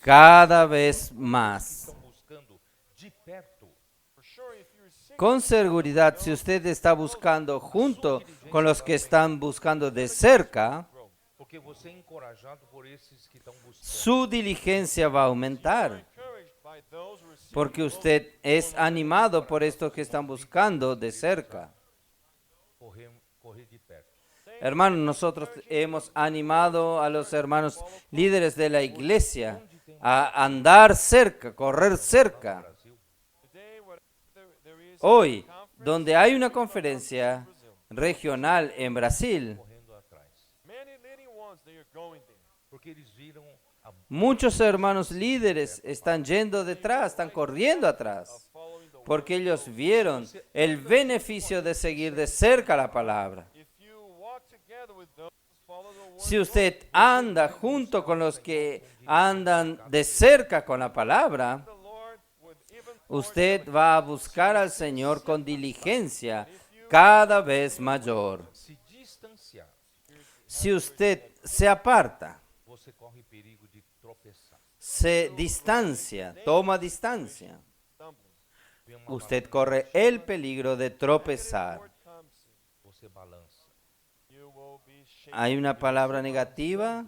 cada vez más. Estão buscando de perto. For sure, if you're seeking Con seguridad, si usted está buscando junto con los que están buscando de cerca, Porque você é encorajado por esses que estão buscando. su diligencia va a aumentar. encouraged by those who are seeking Porque usted es animado por estos que están buscando de cerca. Correr de perto. Hermanos, nosotros hemos animado a los hermanos líderes de la iglesia a andar cerca, correr cerca. Brasil, today where there is Hoy, donde hay una conferencia regional en Brasil, correndo atrás. many leading ones they are going there. Porque eles viram a muchos hermanos líderes están yendo detrás, están corriendo atrás, Following the word. porque ellos vieron el beneficio de seguir de cerca la palabra. If you walk together with those who follow the word, Si usted anda junto con los que andan de cerca con la palabra, the Lord would even usted va a buscar al Señor con diligencia cada vez mayor. se distanciar, Si usted se aparta, você corre perigo de tropeçar. se distancia, toma distancia, stumbling. vem uma usted corre el peligro de tropezar. Word comes, você balança. you will be shaken. Hay una palabra negativa,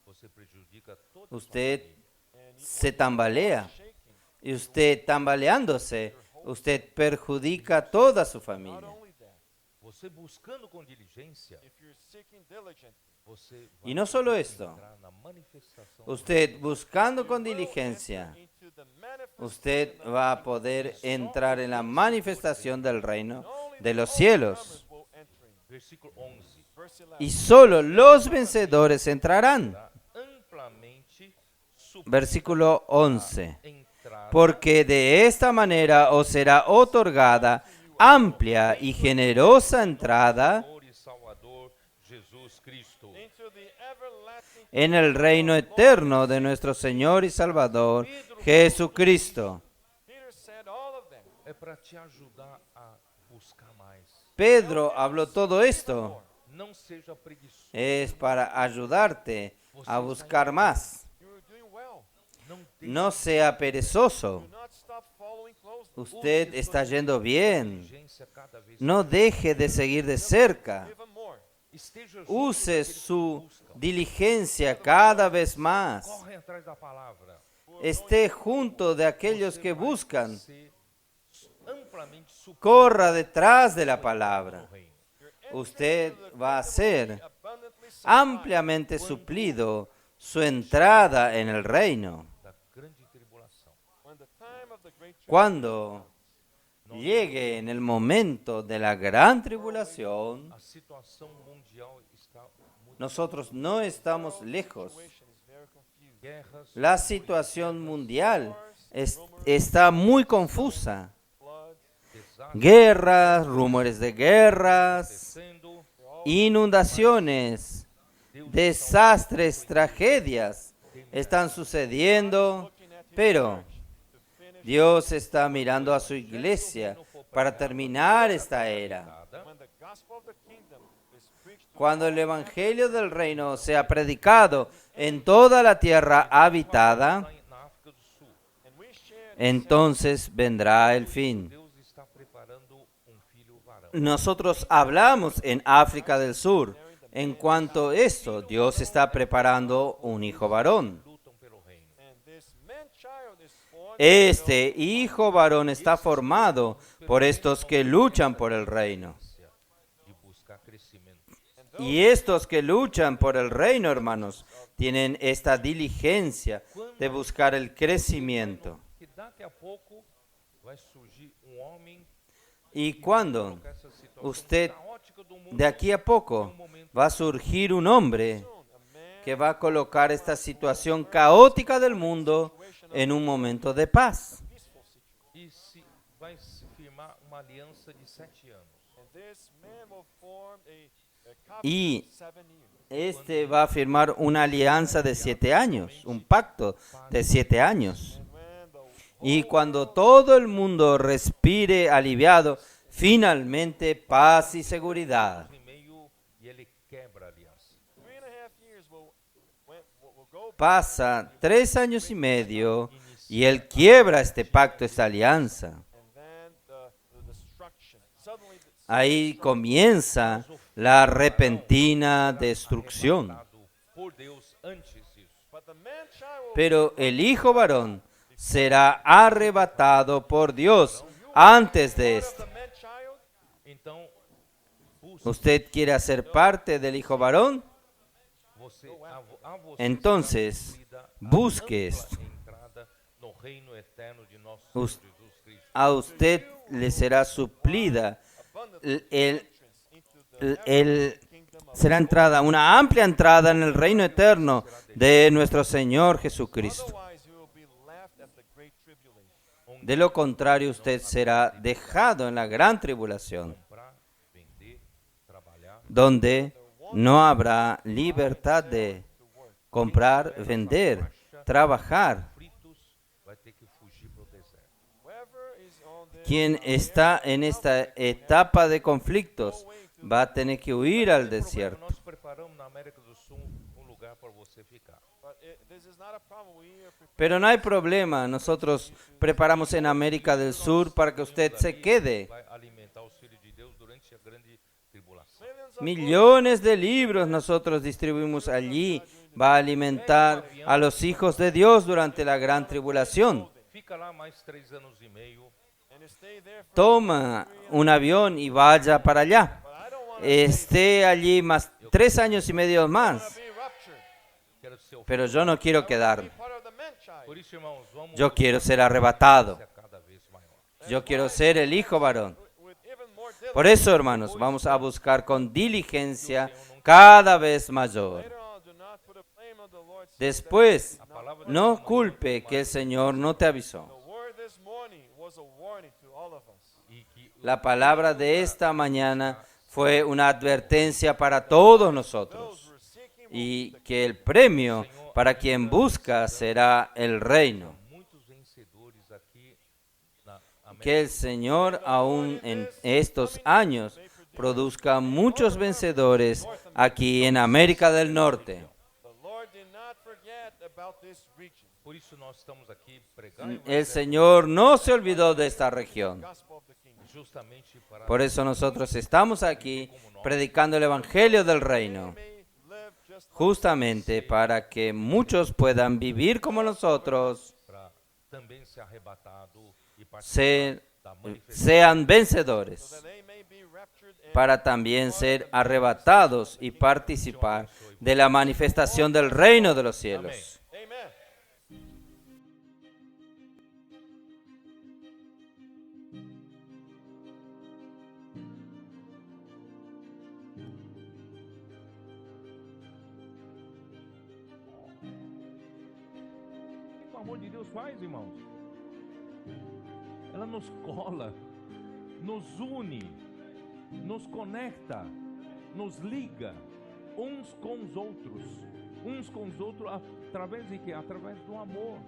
Você prejudica toda a sua usted família. se tambalea. Shaking. Y usted tambaleándose, usted perjudica a toda su Not familia. only that, Você buscando com diligência, if you're seeking diligently, você Y no solo esto, entrar na manifestação do usted buscando con will diligencia, enter into the manifestation usted of va a the poder kingdom. entrar en la manifestación del reino And only de the los cielos. overcomers will enter in. versículo 11. Verse 11. Y solo los vencedores entrarán. Será amplamente Versículo 11. entrada Porque de esta manera os será otorgada amplia y generosa entrada Senhor e Salvador Jesus Cristo. Into the everlasting en el reino eterno de nuestro Señor y Salvador Jesucristo. Peter said all of them. É para te ajudar a buscar mais. Pedro habló todo esto. Não seja preguiçoso. Es para ayudarte a buscar más. You're doing well. Não deixe No sea perezoso. Do not stop following closely. Usted está yendo bien. diligência cada vez No deje de seguir de cerca. Give them more. Esteja junto Use daqueles que su buscam. diligencia cada vez más. Corre atrás da palavra. Esté junto de aquellos que buscan. Ser amplamente suprido Corra detrás de la palabra. no reino. Usted va a ser Abundantly supplied. ampliamente suplido su entrada en el reino. Da grande tribulação. When the time of the great Cuando llegue en el momento de la gran tribulación, A situação mundial está muito nosotros no estamos lejos. situation is very confused. guerras, La situación mundial está muy confusa. Flood, desastres Guerras, rumores de guerras, acontecendo. inundaciones, desastres, tragedias están sucediendo, pero Dios está mirando a su iglesia para terminar esta era. when the gospel of the kingdom is preached to Cuando el evangelio del reino sea predicado en toda la tierra habitada, Lá na África do Sul, and we share entonces vendrá el fin. Deus está preparando filho varão. Nosotros hablamos en África del Sur. En cuanto a esto, Dios está preparando un hijo varón. Lutam pelo reino. and this man child is born Este hijo varón está formado por estos que luchan por el reino. De buscar crescimento. Y estos que luchan por el reino, hermanos, tienen esta diligencia de buscar el crecimiento. Que daqui a pouco vai surgir homem Y cuando com essa situação usted, caótica do mundo de aquí a poco, va a surgir un hombre que va a colocar esta situación caótica del mundo en un momento de paz. e vai se firmar uma aliança de 7 anos. and this man will form a Y covenant of 7 years. este va a firmar una alianza de 7 años, un pacto de 7 años. And when the Y cuando todo el mundo respire aliviado, finalmente paz y seguridad. E meio e ele quebra a aliança. 3.5 years will go Pasa 3 años y medio y él quiebra este pacto, esta alianza. and then the destruction. Suddenly the Ahí comienza la repentina destrucción. Dado por Deus antes disso. but the man child will Pero el hijo varón será arrebatado por Dios antes de esto. the man child Então, busque ¿Usted quiere hacer parte del hijo varón? você, a você Entonces, será cumprida a busque ampla esto. entrada no reino eterno de nosso Us- Senhor Jesus Cristo. A usted le será suplida será entrada, una amplia entrada en el reino eterno de nuestro Señor Jesucristo. otherwise you will be left at the great tribulation. De lo contrario, usted será dejado en la gran tribulación, Comprar, vender, trabalhar, donde no habrá libertad de comprar, vender, trabajar. fritos, vai ter que fugir para o deserto. Whoever is on the Quien está en esta etapa de conflictos va a tener que huir al desierto. Nós preparamos na América do Sul lugar para você ficar. but This is not a problem. We are prepared. Pero no hay problema, nosotros preparamos en América del Sur para que usted se quede. Vai alimentar os filhos de Deus durante a grande tribulação. Millions of Millones de libros nosotros distribuimos allí. Va a alimentar a los hijos de Dios durante la gran tribulación. Fica lá mais 3 anos e meio. and you stay there for Toma un avión y vaya para allá. but I don't want Esté allí más 3 años y medio to más. be ruptured. Quero ser o Pero yo no quiero Be quedarme. part of the man child. Por isso, irmãos, vamos Yo quiero ser arrebatado. ser cada vez maior. Yo quiero ser el hijo varón. With even more diligence. Por eso, hermanos, vamos a buscar con diligencia cada vez mayor. Later on, do not put a blame of the Lord. Después, A palavra de no Deus culpe que el Señor no te avisó. The word this morning was a warning to all of us. e que La palabra de esta mañana fue una advertencia para todos nosotros Those who are seeking y que el premio para quien busca será el reino. muitos vencedores aqui na América. Que el Señor aún en estos años produzca muchos vencedores aquí en América del Norte. the Lord did not forget about this region. Por isso nós estamos aqui pregando El Señor no se olvidó de esta región. Gospel of the kingdom. justamente para Por eso nosotros estamos aquí predicando el Evangelio del Reino, May live just justamente para que muchos puedan vivir como nosotros, para também ser arrebatado e participar ser- da manifestação sean vencedores, so that they may be raptured and para también ser arrebatados y participar de la manifestación del reino de los cielos. amen. O amor de Deus faz, irmãos. Ela nos cola, nos une, nos conecta, nos liga uns com os outros. Uns com os outros através de quê? Através do amor.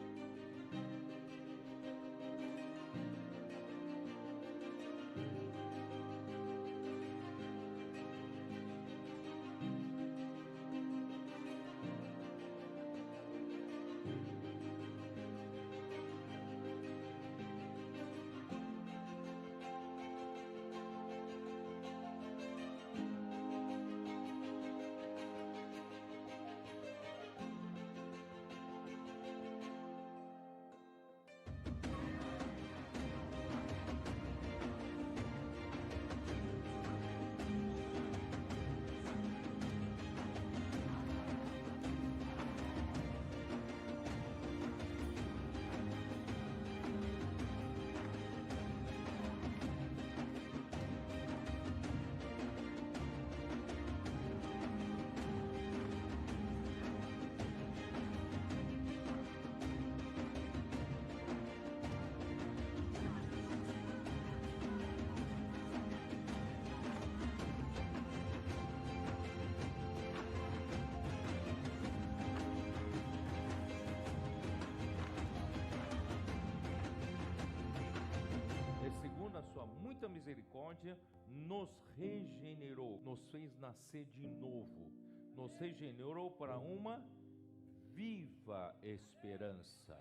Segundo a sua muita misericórdia, nos regenerou, nos fez nascer de novo, nos regenerou para uma viva esperança.